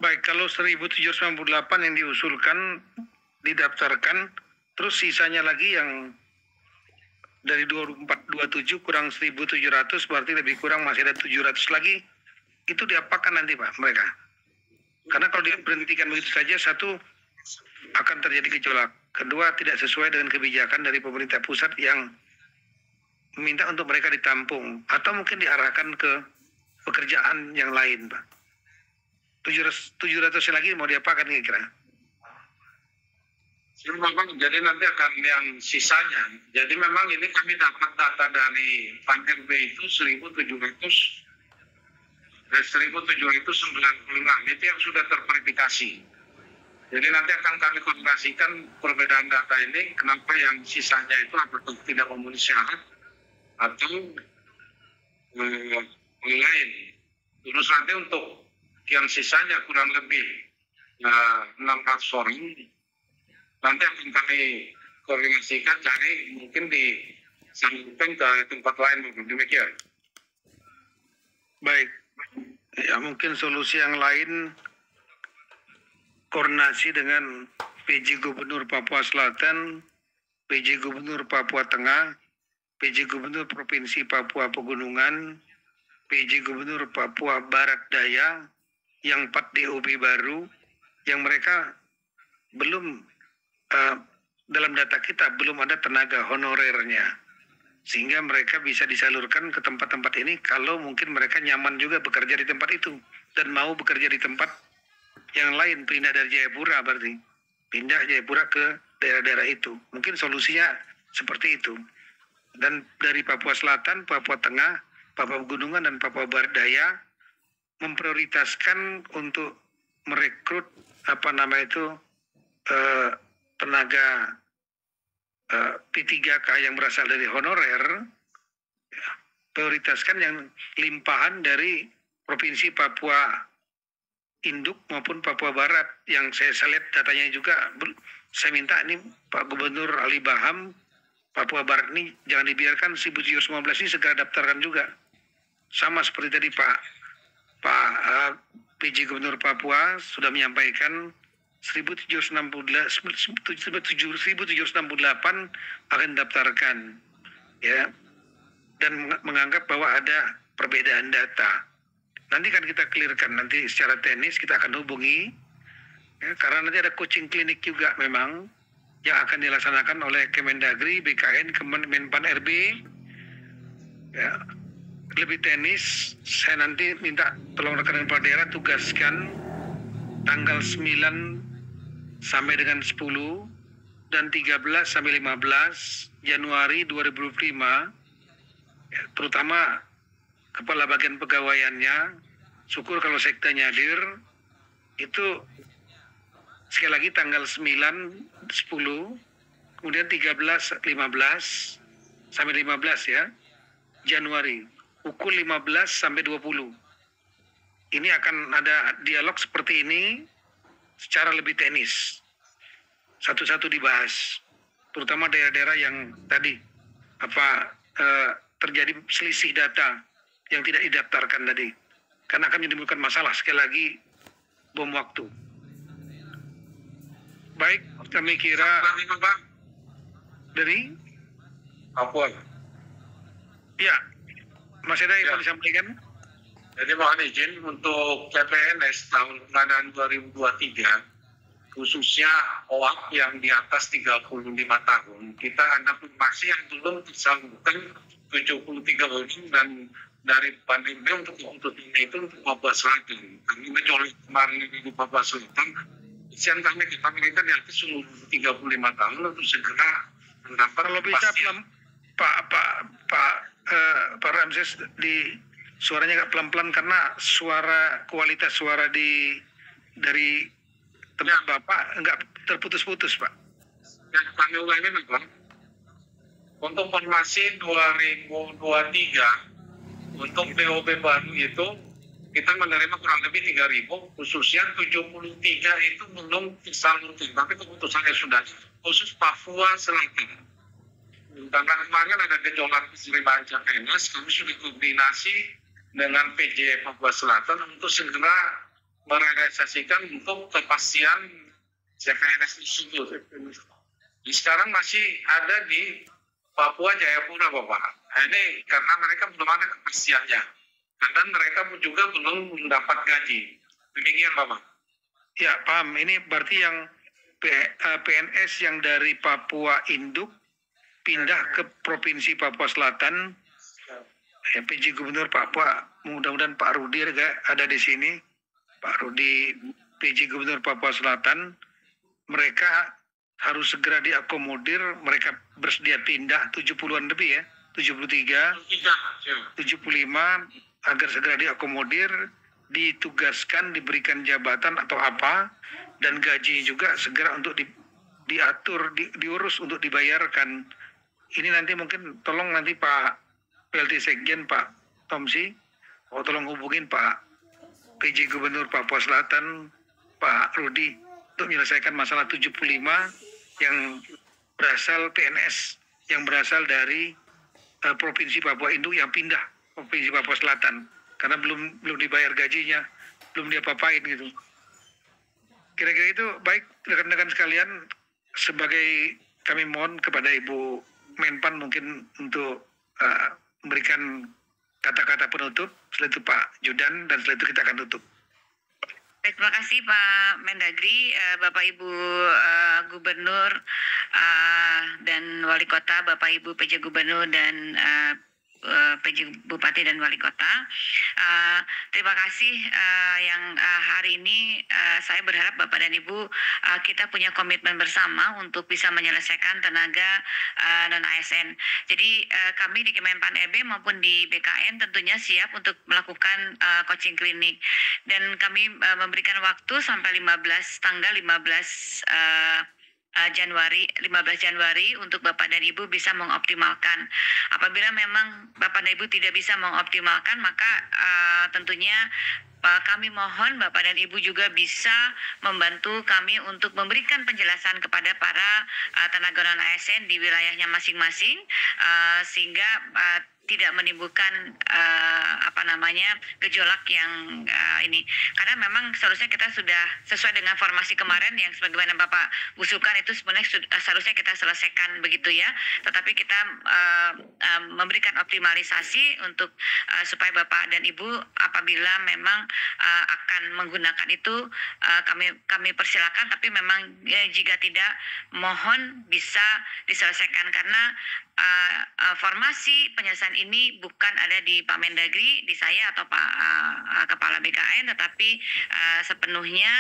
Baik, kalau 1.798 yang diusulkan, didaftarkan, terus sisanya lagi yang dari 2427 kurang 1.700, berarti lebih kurang masih ada 700 lagi. Itu diapakan nanti Pak mereka? Karena kalau diberhentikan begitu saja, satu, akan terjadi gejolak. Kedua, tidak sesuai dengan kebijakan dari pemerintah pusat yang meminta untuk mereka ditampung. Atau mungkin diarahkan ke pekerjaan yang lain Pak. 700 lagi mau diapakan kira-kira? Jadi nanti akan yang sisanya. Jadi memang ini kami dapat data dari panel B itu 1.796. Itu yang sudah terverifikasi. Jadi nanti akan kami koordinasikan perbedaan data ini. Kenapa yang sisanya itu apakah tidak memenuhi syarat atau lain. Terus nanti untuk yang sisanya kurang lebih 600 orang. Nanti akan kami koordinasikan cari mungkin disambungkan ke tempat lain. Demikian. Baik. Ya mungkin solusi yang lain, koordinasi dengan PJ Gubernur Papua Selatan, PJ Gubernur Papua Tengah, PJ Gubernur Provinsi Papua Pegunungan, PJ Gubernur Papua Barat Daya, yang 4 DOP baru, yang mereka belum dalam data kita belum ada tenaga honorernya, sehingga mereka bisa disalurkan ke tempat-tempat ini kalau mungkin mereka nyaman juga bekerja di tempat itu dan mau bekerja di tempat yang lain, pindah dari Jayapura, berarti pindah Jayapura ke daerah-daerah itu. Mungkin solusinya seperti itu. Dan dari Papua Selatan, Papua Tengah, Papua Pegunungan, dan Papua Barat Daya memprioritaskan untuk merekrut tenaga P3K yang berasal dari honorer, prioritaskan yang limpahan dari Provinsi Papua Induk maupun Papua Barat. Yang saya lihat datanya juga, saya minta ini Pak Gubernur Ali Baham, Papua Barat ini jangan dibiarkan 1.715 ini segera daftarkan juga. Sama seperti tadi Pak PJ Gubernur Papua sudah menyampaikan 1.768 akan daftarkan, ya. dan menganggap bahwa ada perbedaan data. Nanti kan kita clearkan, nanti secara teknis kita akan hubungi, ya, karena nanti ada coaching klinik juga memang yang akan dilaksanakan oleh Kemendagri, BKN, Menpan RB. Ya, lebih teknis, saya nanti minta tolong rekan-rekan kepala daerah tugaskan tanggal 9 sampai dengan 10 dan 13 sampai 15 Januari 2025, ya, terutama kepala bagian pegawaiannya, syukur kalau sektanya hadir, itu sekali lagi tanggal 9, 10, kemudian 13, 15, sampai 15 ya, Januari, pukul 15 sampai 20. Ini akan ada dialog seperti ini secara lebih teknis. Satu-satu dibahas, terutama daerah-daerah yang tadi terjadi selisih data yang tidak didaftarkan tadi, karena akan menimbulkan masalah, sekali lagi bom waktu. Baik, kami kira dari Papua. Ya, Mas Eda yang mau disampaikan. Jadi mohon izin untuk CPNS tahun pengadaan 2023, khususnya OAP yang di atas 35 tahun, kita ada masih yang belum tersalurkan 73 orang, dan dari pandemi untuk ini itu untuk Papua Selatan. Kami mencolok kemarin di Papua Selatan, isian kami kita minta di atas seluruh 35 tahun untuk segera mendapat. Kalau bisa Pak Ramses, di suaranya agak pelan-pelan karena kualitas suara dari tempat Bapak enggak terputus-putus, Pak. Yang kami ulangi Pak, untuk formasi 2023 untuk BOP baru itu kita menerima kurang lebih 3.000, khususnya 73 itu belum disalurkan, tapi keputusannya sudah, khusus Papua Selatan. Karena kemarin ada gejolak penerimaan CPNS, kami sudah koordinasi dengan PJ Papua Selatan untuk segera merealisasikan untuk kepastian CPNS tersebut. Sekarang masih ada di Papua Jayapura, Bapak. Ini karena mereka belum ada kepastiannya. Dan mereka juga belum mendapat gaji. Demikian, Bapak. Ya, paham. Ini berarti yang PNS yang dari Papua Induk pindah ke Provinsi Papua Selatan. Ya, PJ Gubernur Papua, mudah-mudahan Pak Rudi ada di sini. Pak Rudi, PJ Gubernur Papua Selatan, mereka harus segera diakomodir, mereka bersedia pindah 70-an lebih ya, 73, 75, agar segera diakomodir, ditugaskan, diberikan jabatan atau apa, dan gaji juga segera untuk diatur, diurus untuk dibayarkan. Ini nanti mungkin tolong nanti Pak PLT Sekjen, Pak Tomsi, tolong hubungin Pak PJ Gubernur Papua Selatan, Pak Rudi, untuk menyelesaikan masalah 75 yang berasal PNS, yang berasal dari Provinsi Papua Induk yang pindah Provinsi Papua Selatan, karena belum dibayar gajinya, belum diapa-apain gitu. Kira-kira itu baik rekan-rekan sekalian, sebagai kami mohon kepada Ibu Menpan mungkin untuk memberikan kata-kata penutup, setelah itu Pak Judan, dan setelah itu kita akan tutup. Baik, terima kasih Pak Mendagri, Bapak Ibu Gubernur dan Wali Kota, Bapak Ibu PJ Gubernur dan PJ Bupati dan Wali Kota. Terima kasih yang hari ini saya berharap Bapak dan Ibu kita punya komitmen bersama untuk bisa menyelesaikan tenaga non-ASN. Jadi kami di Kemenpan RB maupun di BKN tentunya siap untuk melakukan coaching klinik, dan kami memberikan waktu sampai tanggal 15 Januari untuk Bapak dan Ibu bisa mengoptimalkan. Apabila memang Bapak dan Ibu tidak bisa mengoptimalkan, maka tentunya kami mohon Bapak dan Ibu juga bisa membantu kami untuk memberikan penjelasan kepada para tenaga non-ASN di wilayahnya masing-masing, sehingga tidak menimbulkan gejolak yang ini, karena memang seharusnya kita sudah sesuai dengan formasi kemarin yang sebagaimana Bapak usulkan itu sebenarnya seharusnya kita selesaikan begitu ya, tetapi kita memberikan optimalisasi untuk supaya Bapak dan Ibu apabila memang akan menggunakan itu kami persilakan, tapi memang jika tidak mohon bisa diselesaikan karena formasi penyelesaian ini bukan ada di Pak Mendagri, di saya atau Pak Kepala BKN, tetapi sepenuhnya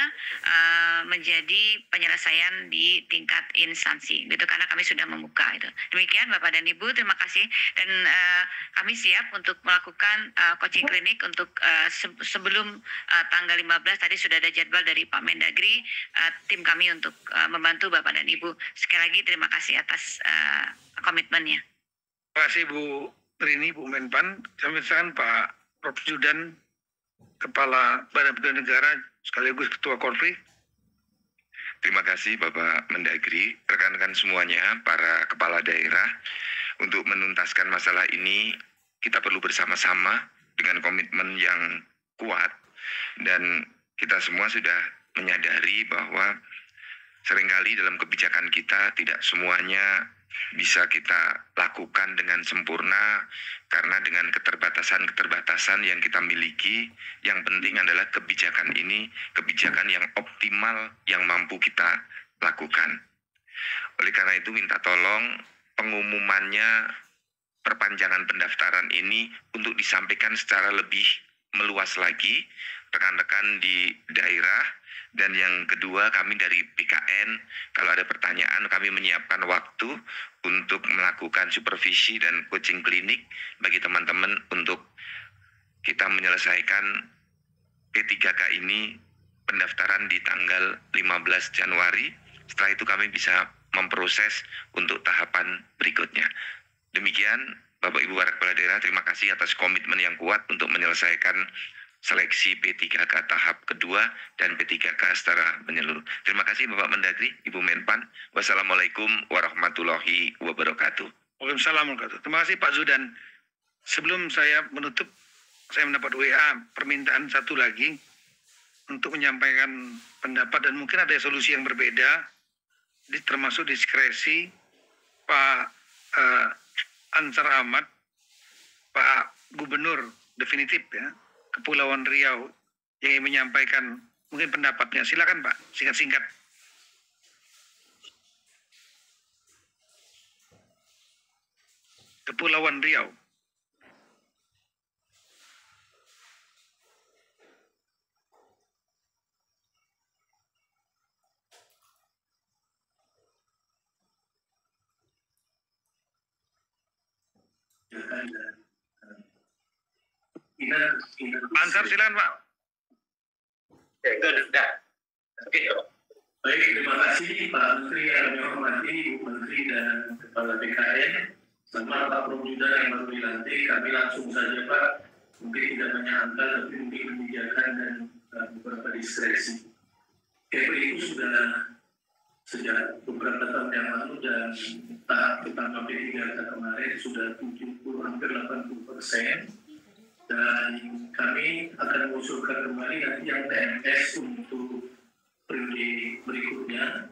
menjadi penyelesaian di tingkat instansi, gitu, karena kami sudah membuka itu. Demikian Bapak dan Ibu, terima kasih, dan kami siap untuk melakukan coaching klinik untuk sebelum tanggal 15 tadi sudah ada jadwal dari Pak Mendagri, tim kami untuk membantu Bapak dan Ibu. Sekali lagi terima kasih atas komitmennya. Terima kasih Bu Rini, Bu Menpan. Kami silakan Pak Prof. Zudan, Kepala Badan Penduduk Negara sekaligus Ketua Korpri. Terima kasih Bapak Mendagri, rekan-rekan semuanya, para kepala daerah. Untuk menuntaskan masalah ini, kita perlu bersama-sama dengan komitmen yang kuat, dan kita semua sudah menyadari bahwa seringkali dalam kebijakan kita tidak semuanya bisa kita lakukan dengan sempurna karena dengan keterbatasan-keterbatasan yang kita miliki. Yang penting adalah kebijakan ini kebijakan yang optimal yang mampu kita lakukan. Oleh karena itu minta tolong pengumumannya perpanjangan pendaftaran ini untuk disampaikan secara lebih meluas lagi rekan-rekan di daerah. Dan yang kedua, kami dari BKN, kalau ada pertanyaan kami menyiapkan waktu untuk melakukan supervisi dan coaching klinik bagi teman-teman untuk kita menyelesaikan P3K ini pendaftaran di tanggal 15 Januari. Setelah itu kami bisa memproses untuk tahapan berikutnya. Demikian Bapak Ibu para kepala daerah, terima kasih atas komitmen yang kuat untuk menyelesaikan seleksi P3K tahap kedua dan P3K secara menyeluruh. Terima kasih Bapak Mendagri, Ibu Menpan. Wassalamualaikum warahmatullahi wabarakatuh. Waalaikumsalam warahmatullahi wabarakatuh. Terima kasih Pak Zudan. Sebelum saya menutup, saya mendapat WA permintaan satu lagi untuk menyampaikan pendapat dan mungkin ada solusi yang berbeda, termasuk diskresi Pak Ansar Ahmad, Pak Gubernur definitif ya, Kepulauan Riau, yang ingin menyampaikan mungkin pendapatnya. Silakan Pak, singkat-singkat. Kepulauan Riau. Ansar, silakan Pak. Baik, terima kasih Pak Menteri yang kami hormati, Ibu Menteri dan Kepala BKN. Sama Pak Prof. Zudan yang baru dilantik, kami langsung saja Pak, mungkin tidak banyak angka, tapi mungkin kebijakan dan beberapa diskresi. Kepri itu sudah sejak beberapa tahun yang lalu dan tahap pertama P3K kemarin sudah 70, hampir 80%. Dan kami akan mengusulkan kembali nanti yang TMS untuk periode berikutnya.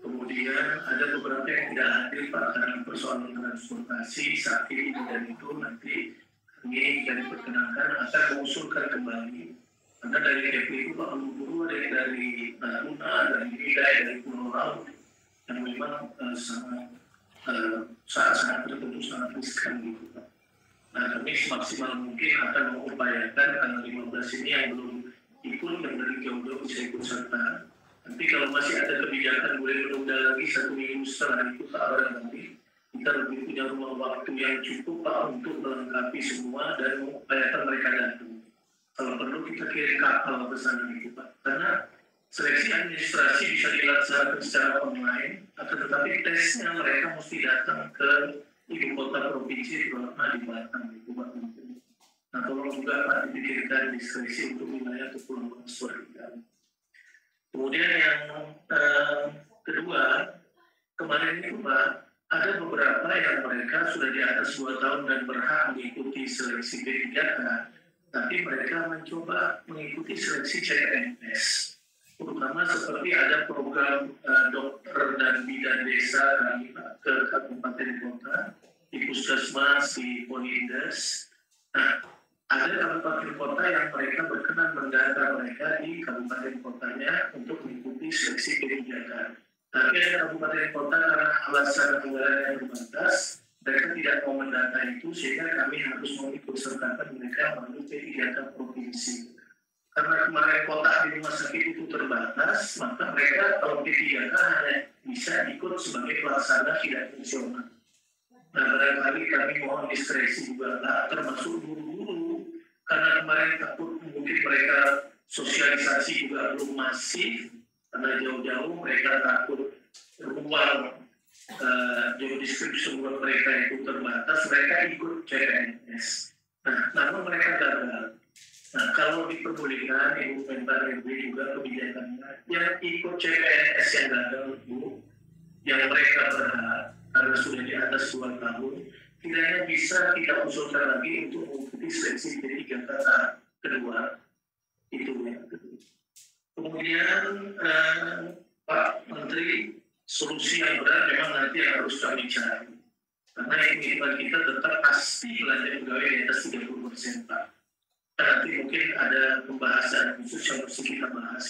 Kemudian ada beberapa yang tidak hadir Pak karena persoalan transportasi saat ini, dan itu nanti kami yang diperkenankan akan mengusulkan kembali. Karena dari KPI itu Pak Guru ada dari Natuna, dari Bidai, dari Pulau Laut yang memang sangat tertentu sangat riskan gitu Pak. Nah, kami semaksimal mungkin akan mengupayakan tanggal 15 ini yang belum ikut, yang dari jauh-jauh bisa ikut serta. Nanti kalau masih ada kebijakan boleh menunda lagi 1 minggu setelah itu Pak, nanti kita lebih punya ruang waktu yang cukup Pak untuk melengkapi semua dan mengupayakan mereka datang. Kalau perlu kita kirim kapal ke sana gitu Pak. Karena seleksi administrasi bisa dilaksanakan secara online, akan tetapi tesnya mereka mesti datang ke ibu kota provinsi, terutama di Batam, itu Pak Menteri. Nah, tolong juga Pak dipikirkan diskresi untuk wilayah Kepulauan Seribu. Kemudian yang kedua, kemarin itu Pak ada beberapa yang mereka sudah di atas 2 tahun dan berhak mengikuti seleksi P3K, tapi mereka mencoba mengikuti seleksi CPNS. Terutama seperti ada program dokter dan bidan desa kami ke kabupaten kota, di puskesmas, di Polindes. Nah, ada kabupaten kota yang mereka berkenan mendata mereka di kabupaten kotanya untuk mengikuti seleksi P3K. Tapi ada kabupaten kota karena alasan anggaran yang terbatas, mereka tidak mau mendata itu, sehingga kami harus mengikut sertakan mereka melalui P3K provinsi. Karena kemarin kotak di rumah sakit itu terbatas, maka mereka kalau P3K hanya bisa ikut sebagai pelaksana tidak fungsional. Nah, barangkali kami mohon diskresi juga lah, termasuk guru-guru, karena kemarin takut mungkin mereka sosialisasi juga belum masif, karena jauh-jauh mereka takut ruang job description buat mereka itu terbatas, mereka ikut CPNS. Nah, namun mereka gagal. Nah, kalau diperbolehkan, Ibu Menpan RB juga kebijakannya, yang ikut CPNS yang gagal itu, yang mereka berhak, karena sudah di atas 2 tahun, tidaknya bisa kita usulkan lagi untuk mengikuti seleksi P3K tahap kedua. Itu yang kedua. Kemudian Pak Menteri, solusi yang benar memang nanti harus kami cari. Karena hitungan kita tetap pasti belanja pegawai di atas 30%, Pak. Nanti mungkin ada pembahasan khusus yang harus kita bahas.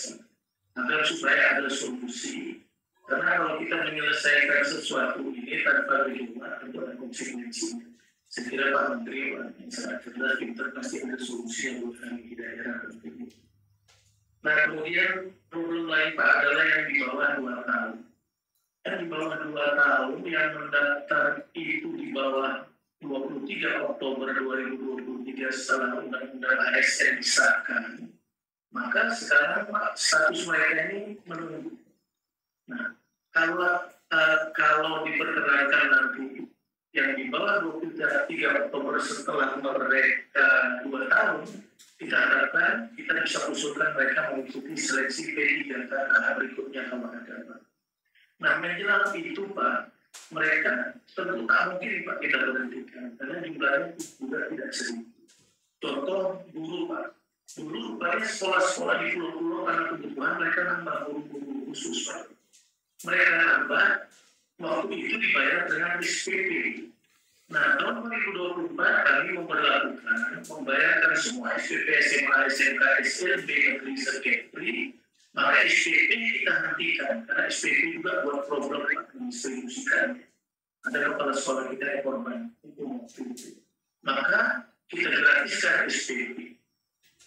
Agar supaya ada solusi. Karena kalau kita menyelesaikan sesuatu ini tanpa berjuang, tentu ada konsekuensinya. Saya kira Pak Menteri, Pak, yang sangat cerdas, pintar, pasti ada solusi yang buat kami di daerah. Nah, kemudian problem lain Pak adalah yang di bawah 2 tahun. Yang di bawah 2 tahun yang mendaftar itu di bawah 23 Oktober 2023 setelah Undang-Undang ASN disahkan. Maka sekarang Pak, status mereka ini menunggu. Nah, kalau diperkenalkan nanti yang di bawah 23 Oktober setelah mereka 2 tahun, kita harapkan kita bisa usulkan mereka mengikuti seleksi P3K tahap berikutnya kalau ada, Pak. Nah, menjelang itu Pak, mereka tentu tak mungkin Pak kita berhentikan karena jumlahnya juga tidak sedikit. Contoh guru Pak, dulu banyak sekolah-sekolah di pulau-pulau karena kebutuhan mereka nambah guru-guru khusus Pak. Mereka nambah, waktu itu dibayar dengan SPP. Nah, tahun 2024 kami membayarkan semua SPP, SMA, SMK, SLB, negeri, sekretari, maka SPP kita hentikan, karena SPP juga buat problem mendistribusikan. Ada kepala sekolah kita yang korban hukum waktu itu. Maka kita gratiskan SPP.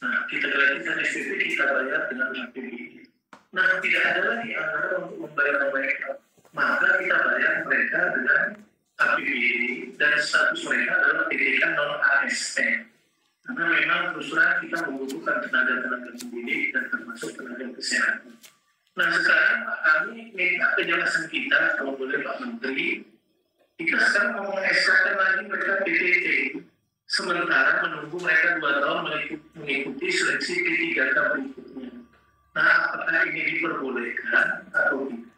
Nah, kita gratiskan SPP, kita bayar dengan APBD. Nah, tidak ada lagi anggaran untuk membayar mereka. Maka kita bayar mereka dengan APBD dan status mereka adalah PTK non-ASN. Karena memang terus terang kita membutuhkan tenaga-tenaga pendidik dan termasuk tenaga kesehatan. Nah, sekarang kami minta kejelasan kita, kalau boleh Pak Menteri, kita sekarang mau mengesahkan lagi mereka PTT. Sementara menunggu mereka 2 tahun mengikuti seleksi P3K berikutnya. Nah, apakah ini diperbolehkan atau tidak?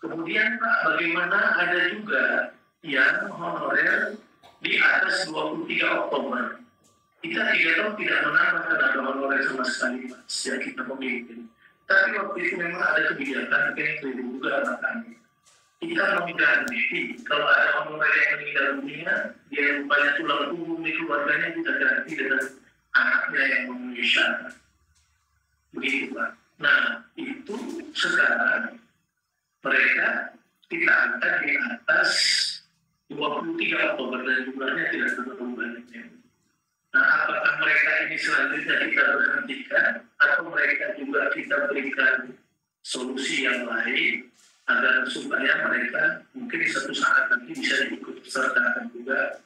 Kemudian Pak, bagaimana ada juga yang honorer di atas 23 Oktober. Kita 3 tahun tidak menambah tenaga honorer sama sekali Pak, sejak kita memimpin. Tapi waktu itu memang ada kebijakan, mungkin keliru juga anak kami. Kita mengganti, kalau ada honorer yang meninggal dunia, dia banyak tulang punggung di keluarganya, kita ganti dengan anaknya yang memenuhi syarat. Begitu Pak. Nah, itu sekarang mereka kita angkat di atas 23 Oktober dan jumlahnya tidak terlalu banyak. Nah, apakah mereka ini selanjutnya kita berhentikan atau mereka juga kita berikan solusi yang lain agar supaya mereka mungkin satu saat nanti bisa ikut sertakan juga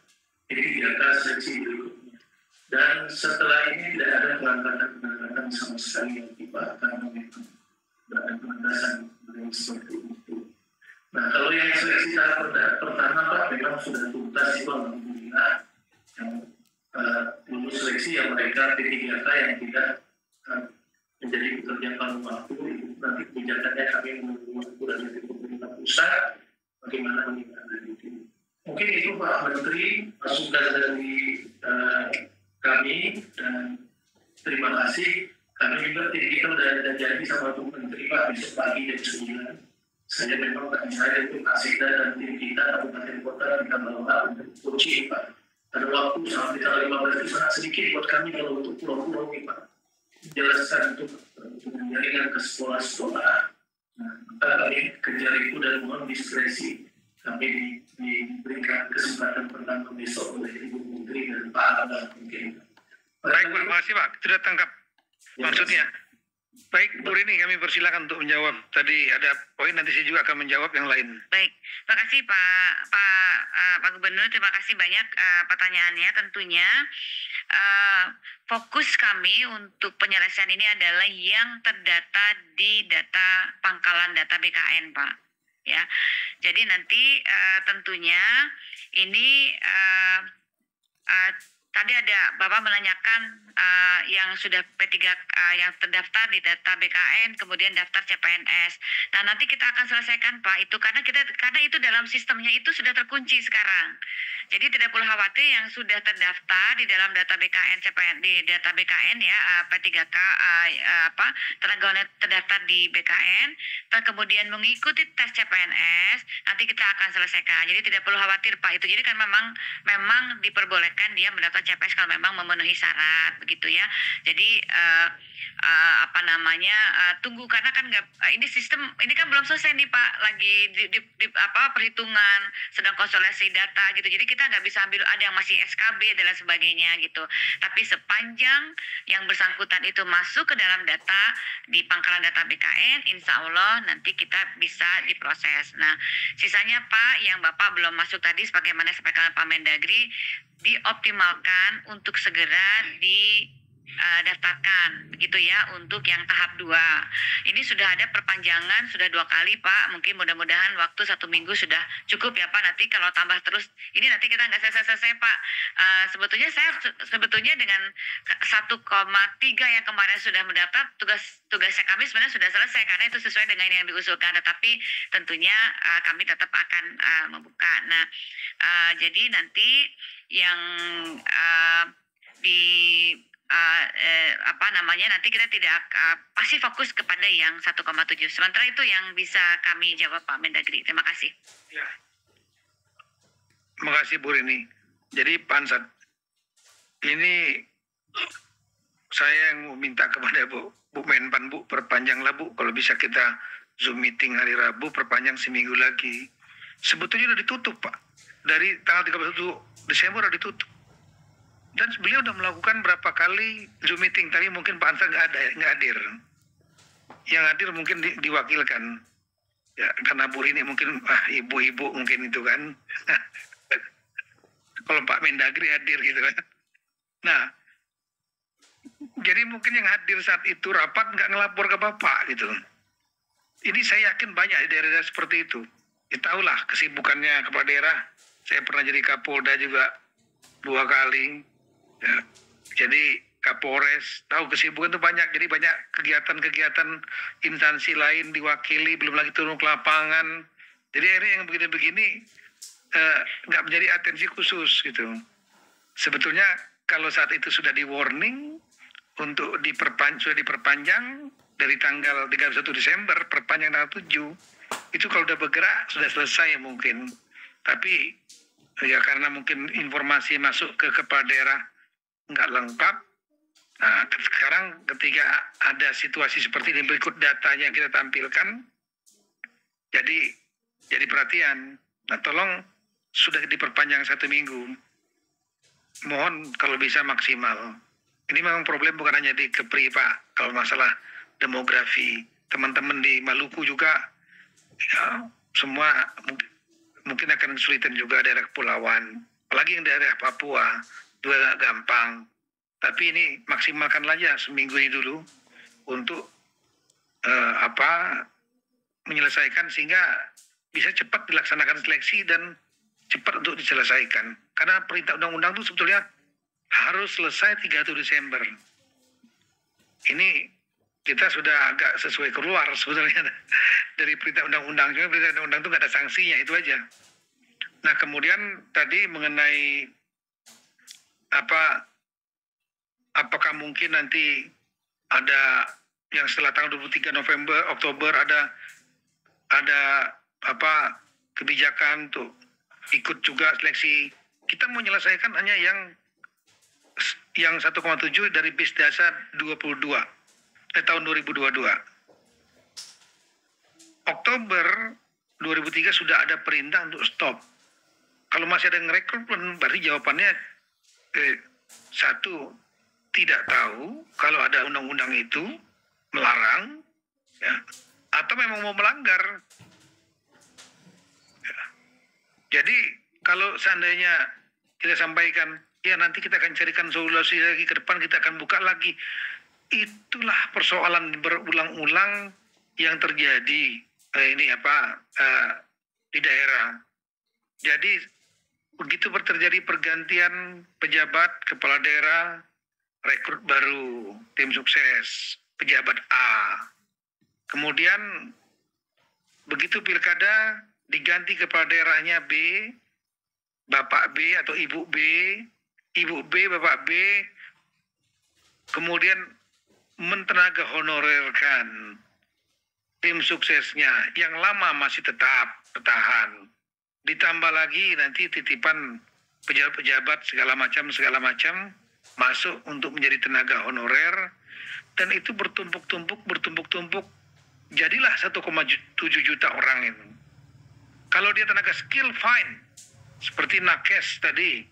P3K seleksi berikutnya. Dan setelah ini tidak ada pelanggaran sama sekali yang Pak, karena memang tidak ada penegasan yang seperti itu. Nah, kalau yang seleksi tahap pertama Pak memang sudah tuntas itu alhamdulillah, yang lulus seleksi yang mereka P3K yang tidak menjadi pekerja paruh waktu itu nanti kebijakannya kami menunggu dari pemerintah pusat bagaimana meningkatkan. Mungkin itu Pak Menteri masukan dari kami, dan terima kasih. Kami juga kita udah janji sama Pak Menteri Pak besok pagi jam 9. Saya memang tak bisa untuk Kasida dan tim kita Kabupaten Kota kita bawa untuk coaching Pak. Ada waktu sampai tanggal 15 itu sangat sedikit buat kami kalau untuk pulau-pulau ini Pak. Jelaskan untuk menjaringan ke sekolah-sekolah. Nah, kami kejar itu dan mohon diskresi. Kami diberikan kesempatan pertama besok oleh Ibu Menteri dan Pak Abang mungkin. Baik, terima kasih Pak. Sudah tangkap maksudnya. Baik, Bu Rini, kami persilakan untuk menjawab. Tadi ada poin, nanti saya juga akan menjawab yang lain. Baik, terima kasih Pak Gubernur. Terima kasih banyak pertanyaannya. Tentunya fokus kami untuk penyelesaian ini adalah yang terdata di data pangkalan data BKN, Pak. Ya, jadi nanti tentunya ini tadi ada Bapak menanyakan yang sudah P3 yang terdaftar di data BKN, kemudian daftar CPNS. Nah, nanti kita akan selesaikan Pak itu karena itu dalam sistemnya itu sudah terkunci sekarang. Jadi tidak perlu khawatir yang sudah terdaftar di dalam data BKN CPN di data BKN ya P3K tenaga honorer terdaftar di BKN dan kemudian mengikuti tes CPNS, nanti kita akan selesaikan. Jadi tidak perlu khawatir Pak itu. Jadi kan memang diperbolehkan dia mendaftar CPNS kalau memang memenuhi syarat begitu ya. Jadi tunggu karena kan ini sistem ini kan belum selesai nih Pak, lagi di perhitungan sedang konsolidasi data gitu. Jadi kita nggak bisa ambil ada yang masih SKB dan lain sebagainya gitu. Tapi sepanjang yang bersangkutan itu masuk ke dalam data di pangkalan data BKN, insya Allah nanti kita bisa diproses. Nah, sisanya Pak yang Bapak belum masuk tadi sebagaimana disampaikan Pak Mendagri, dioptimalkan untuk segera daftarkan begitu ya untuk yang tahap 2. Ini sudah ada perpanjangan sudah 2 kali Pak, mungkin mudah-mudahan waktu 1 minggu sudah cukup ya Pak. Nanti kalau tambah terus ini nanti kita nggak selesai Pak. Sebetulnya dengan 1,3 yang kemarin sudah mendaftar, tugasnya kami sebenarnya sudah selesai karena itu sesuai dengan yang diusulkan, tetapi tentunya kami tetap akan membuka. Nah, jadi nanti yang nanti kita tidak pasti fokus kepada yang 1,7. Sementara itu yang bisa kami jawab Pak Mendagri. Terima kasih. Ya. Terima kasih Bu Rini. Jadi Pak Ansat, ini saya yang mau minta kepada Bu Menpan, Bu, perpanjanglah Bu. Kalau bisa kita Zoom meeting hari Rabu, perpanjang seminggu lagi. Sebetulnya sudah ditutup Pak. Dari tanggal 31 Desember sudah ditutup. Dan beliau sudah melakukan berapa kali Zoom meeting. Tadi mungkin Pak Ansat nggak hadir. Yang hadir mungkin diwakilkan. Ya, karena Bu Rini mungkin ibu-ibu mungkin itu kan. Kalau Pak Mendagri hadir gitu kan. Nah, jadi mungkin yang hadir saat itu rapat nggak ngelapor ke Bapak gitu. Ini saya yakin banyak di daerah-daerah seperti itu. Ya, tahulah kesibukannya kepala daerah. Saya pernah jadi Kapolda juga 2 kali. Ya, jadi Kapolres tahu kesibukan itu banyak, jadi banyak kegiatan-kegiatan instansi lain diwakili, belum lagi turun ke lapangan. Jadi akhirnya yang begini-begini nggak menjadi atensi khusus gitu. Sebetulnya kalau saat itu sudah di warning untuk sudah diperpanjang dari tanggal 31 Desember, perpanjang tanggal 7, itu kalau udah bergerak sudah selesai mungkin. Tapi ya karena mungkin informasi masuk ke kepala daerah nggak lengkap. Nah, sekarang ketika ada situasi seperti ini, berikut datanya yang kita tampilkan, jadi perhatian. Nah, tolong sudah diperpanjang 1 minggu. Mohon kalau bisa maksimal. Ini memang problem bukan hanya di Kepri Pak, kalau masalah demografi. Teman-teman di Maluku juga, ya, semua mungkin akan kesulitan juga daerah kepulauan. Apalagi yang daerah Papua, juga gampang. Tapi ini maksimalkan aja seminggu ini dulu untuk menyelesaikan sehingga bisa cepat dilaksanakan seleksi dan cepat untuk diselesaikan. Karena perintah undang-undang itu sebetulnya harus selesai 31 Desember. Ini kita sudah agak sesuai keluar sebetulnya dari perintah undang-undang. Cuma perintah undang-undang itu nggak ada sanksinya, itu aja. Nah, kemudian tadi mengenai apakah mungkin nanti ada yang setelah tanggal 23 Oktober ada kebijakan untuk ikut juga seleksi. Kita mau menyelesaikan hanya yang 1,7 dari bis dasar 22 tahun 2022. Oktober 2003 sudah ada perintah untuk stop. Kalau masih ada yang rekrutmen, berarti jawabannya satu, tidak tahu kalau ada undang-undang itu melarang, ya, atau memang mau melanggar. Ya. Jadi kalau seandainya kita sampaikan, ya nanti kita akan carikan solusi lagi ke depan, kita akan buka lagi. Itulah persoalan berulang-ulang yang terjadi di daerah. Jadi begitu terjadi pergantian pejabat kepala daerah, rekrut baru, tim sukses, pejabat A. Kemudian begitu pilkada diganti kepala daerahnya B, Bapak B atau Ibu B, Bapak B, kemudian mentenaga honorerkan tim suksesnya yang lama masih tetap bertahan. Ditambah lagi nanti titipan pejabat-pejabat segala macam masuk untuk menjadi tenaga honorer, dan itu bertumpuk-tumpuk. Jadilah 1,7 juta orang itu. Kalau dia tenaga skill, fine. Seperti nakes tadi,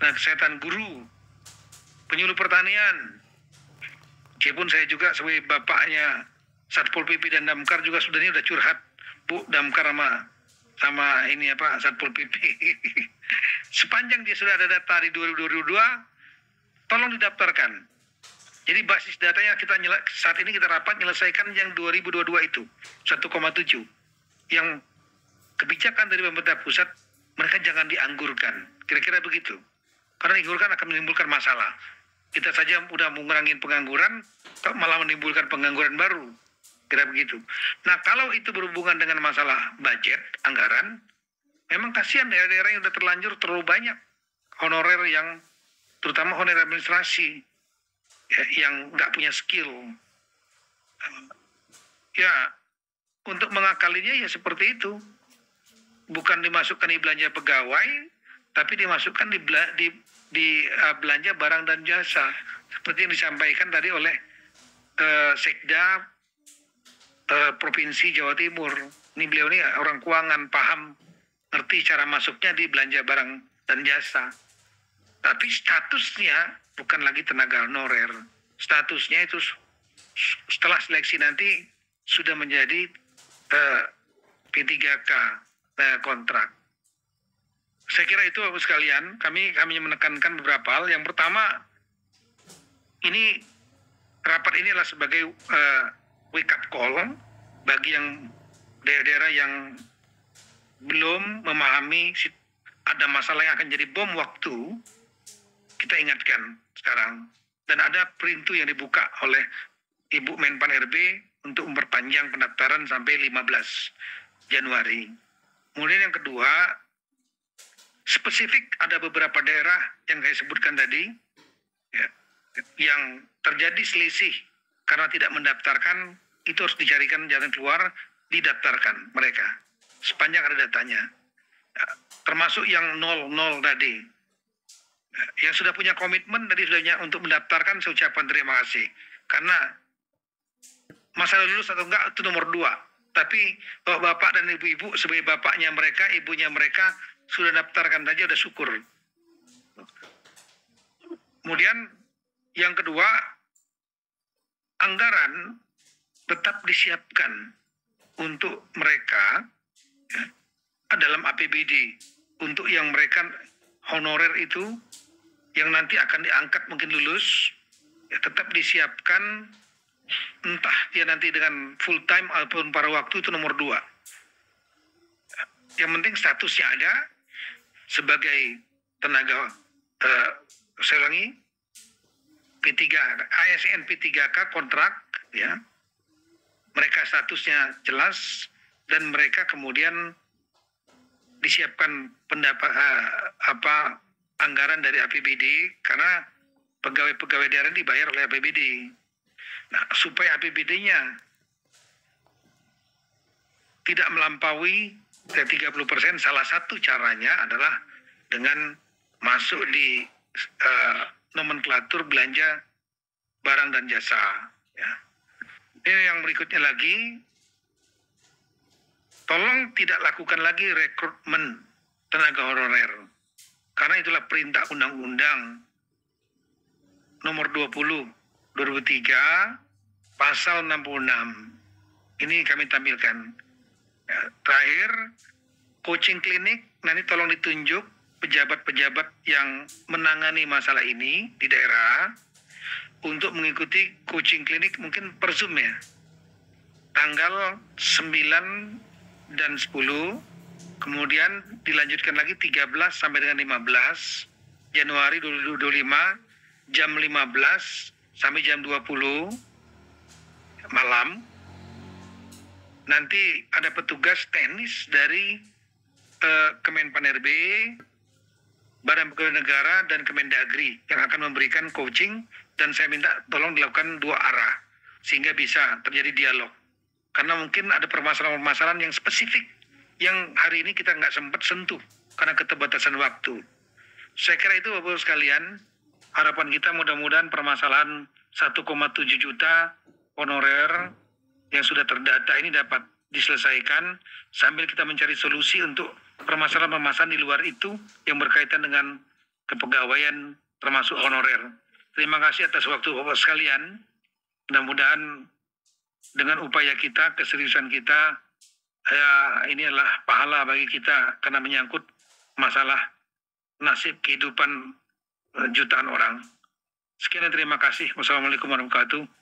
kesehatan guru, penyuluh pertanian. Meskipun saya juga sebagai bapaknya Satpol PP dan Damkar juga sudah curhat, Bu, Damkar sama Satpol PP. Sepanjang dia sudah ada data di 2022, tolong didaftarkan. Jadi basis datanya saat ini kita rapat menyelesaikan yang 2022 itu 1,7. Yang kebijakan dari pemerintah pusat, mereka jangan dianggurkan. Kira-kira begitu. Karena dianggurkan akan menimbulkan masalah. Kita saja udah mengurangi pengangguran, malah menimbulkan pengangguran baru. Kira begitu. Nah, kalau itu berhubungan dengan masalah budget, anggaran, memang kasihan daerah-daerah yang sudah terlanjur terlalu banyak honorer terutama honorer administrasi, ya, yang nggak punya skill. Ya, untuk mengakalinya ya seperti itu. Bukan dimasukkan di belanja pegawai, tapi dimasukkan di belanja barang dan jasa. Seperti yang disampaikan tadi oleh Sekda Provinsi Jawa Timur. Beliau ini orang keuangan, paham, ngerti cara masuknya di belanja barang dan jasa. Tapi statusnya bukan lagi tenaga honorer. Statusnya itu setelah seleksi nanti sudah menjadi P3K kontrak. Saya kira itu Bapak sekalian, kami menekankan beberapa hal. Yang pertama, ini rapat ini adalah sebagai wake up call bagi yang daerah-daerah yang belum memahami ada masalah yang akan jadi bom waktu. Kita ingatkan sekarang, dan ada perintu yang dibuka oleh Ibu Menpan RB untuk memperpanjang pendaftaran sampai 15 Januari. Kemudian yang kedua, spesifik ada beberapa daerah yang saya sebutkan tadi, ya, yang terjadi selisih karena tidak mendaftarkan, itu harus dicarikan jalan keluar, didaftarkan mereka. Sepanjang ada datanya. Ya, termasuk yang 0 tadi. Ya, yang sudah punya komitmen tadi untuk mendaftarkan, saya ucapkan terima kasih. Karena masalah lulus atau enggak itu nomor 2. Tapi bapak dan ibu-ibu sebagai bapaknya mereka, ibunya mereka sudah daftarkan saja, sudah syukur. Kemudian yang kedua, anggaran tetap disiapkan untuk mereka, ya, dalam APBD untuk yang mereka honorer itu yang nanti akan diangkat mungkin lulus, ya, tetap disiapkan. Entah dia nanti dengan full time ataupun paruh waktu, itu nomor 2. Yang penting statusnya ada sebagai tenaga saya ulangi, ASN P3K kontrak, ya. Mereka statusnya jelas dan mereka kemudian disiapkan anggaran dari APBD, karena pegawai-pegawai daerah dibayar oleh APBD. Nah, supaya APBD-nya tidak melampaui 30%, salah satu caranya adalah dengan masuk di nomenklatur belanja barang dan jasa. Ya. Ini yang berikutnya lagi, tolong tidak lakukan lagi rekrutmen tenaga honorer, karena itulah perintah Undang-Undang nomor 20 2003 pasal 66. Ini kami tampilkan. Ya, terakhir, coaching klinik, nanti tolong ditunjuk pejabat-pejabat yang menangani masalah ini di daerah untuk mengikuti coaching klinik mungkin per Zoom ya. Tanggal 9 dan 10, kemudian dilanjutkan lagi 13 sampai dengan 15 Januari 2025, jam 15 sampai jam 20 malam. Nanti ada petugas teknis dari Kemenpan RB, Badan Pegawai Negara, dan Kemendagri yang akan memberikan coaching, dan saya minta tolong dilakukan 2 arah sehingga bisa terjadi dialog. Karena mungkin ada permasalahan-permasalahan yang spesifik yang hari ini kita nggak sempat sentuh karena keterbatasan waktu. Saya kira itu Bapak-Ibu sekalian, harapan kita mudah-mudahan permasalahan 1,7 juta honorer yang sudah terdata ini dapat diselesaikan sambil kita mencari solusi untuk permasalahan-permasalahan di luar itu yang berkaitan dengan kepegawaian termasuk honorer. Terima kasih atas waktu Bapak sekalian. Mudah-mudahan dengan upaya kita, keseriusan kita, ya ini adalah pahala bagi kita karena menyangkut masalah nasib kehidupan jutaan orang. Sekian dan terima kasih. Wassalamualaikum warahmatullahi wabarakatuh.